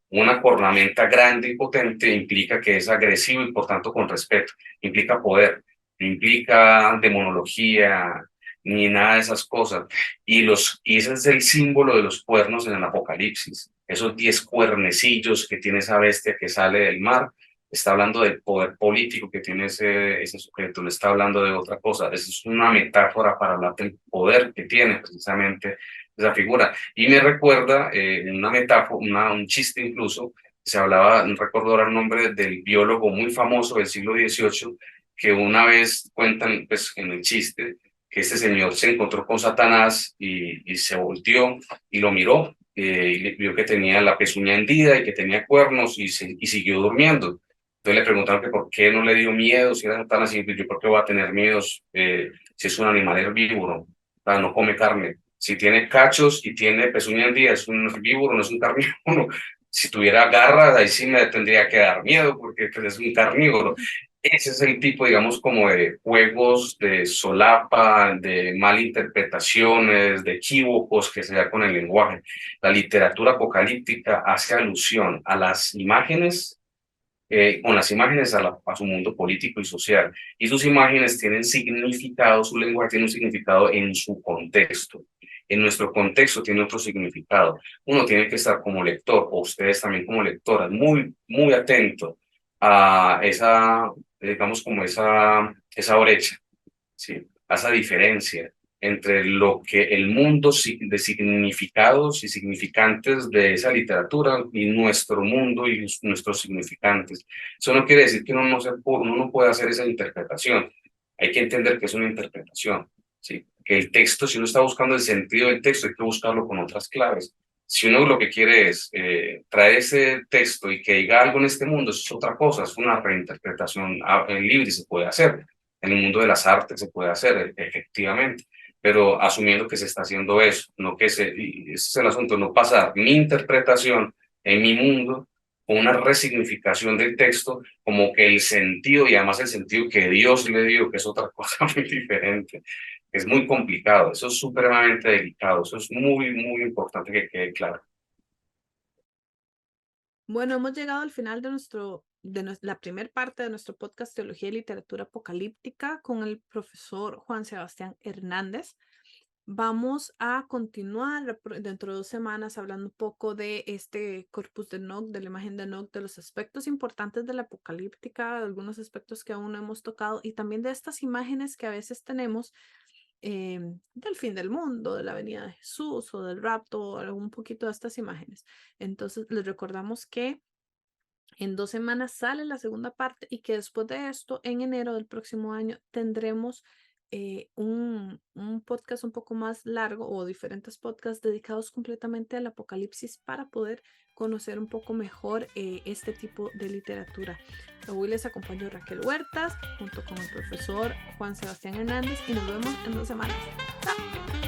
una cornamenta grande y potente, implica que es agresivo y por tanto con respeto, implica poder, no implica demonología ni nada de esas cosas. Y ese es el símbolo de los cuernos en el Apocalipsis, esos 10 cuernecillos que tiene esa bestia que sale del mar. Está hablando del poder político que tiene ese sujeto, le está hablando de otra cosa. Esa es una metáfora para hablar del poder que tiene precisamente esa figura. Y me recuerda una metáfora, un chiste incluso, se hablaba, no recuerdo ahora el nombre del biólogo muy famoso del siglo XVIII, que una vez cuentan pues, en el chiste que este señor se encontró con Satanás y se volteó y lo miró y vio que tenía la pezuña hendida y que tenía cuernos y siguió durmiendo. Entonces le preguntaron que por qué no le dio miedo, si era Satanás, y yo por qué va a tener miedos si es un animal herbívoro, o sea, no come carne. Si tiene cachos y tiene pezuña hendida, es un herbívoro, no es un carnívoro. Si tuviera garras, ahí sí me tendría que dar miedo porque pues, es un carnívoro. Ese es el tipo, digamos, como de juegos de solapa, de malinterpretaciones, de equívocos que se da con el lenguaje. La literatura apocalíptica hace alusión a las imágenes, con las imágenes a su mundo político y social. Y sus imágenes tienen significado, su lenguaje tiene un significado en su contexto. En nuestro contexto tiene otro significado. Uno tiene que estar como lector, o ustedes también como lectoras, muy, muy atento a esa, digamos, como esa brecha, ¿sí? A esa diferencia entre lo que el mundo de significados y significantes de esa literatura y nuestro mundo y nuestros significantes. Eso no quiere decir que uno no pueda hacer esa interpretación. Hay que entender que es una interpretación, ¿sí? Que el texto, si uno está buscando el sentido del texto, hay que buscarlo con otras claves. Si uno lo que quiere es traer ese texto y que diga algo en este mundo, eso es otra cosa, es una reinterpretación libre y se puede hacer. En el mundo de las artes se puede hacer, efectivamente, pero asumiendo que se está haciendo eso, no que y ese es el asunto, no pasar mi interpretación en mi mundo con una resignificación del texto, como que el sentido, y además el sentido que Dios le dio, que es otra cosa muy diferente. Es muy complicado, eso es supremamente delicado, eso es muy, muy importante que quede claro. Bueno, hemos llegado al final de la primera parte de nuestro podcast Teología y Literatura Apocalíptica con el profesor Juan Sebastián Hernández. Vamos a continuar dentro de 2 semanas hablando un poco de este corpus de Enoch, de la imagen de Enoch, de los aspectos importantes de la apocalíptica, algunos aspectos que aún no hemos tocado y también de estas imágenes que a veces tenemos del fin del mundo, de la venida de Jesús o del rapto, un poquito de estas imágenes. Entonces, les recordamos que en 2 semanas sale la segunda parte y que después de esto, en enero del próximo año, tendremos un podcast un poco más largo o diferentes podcasts dedicados completamente al apocalipsis para poder conocer un poco mejor este tipo de literatura. Hoy les acompañó Raquel Huertas junto con el profesor Juan Sebastián Hernández y nos vemos en 2 semanas. ¡Chao!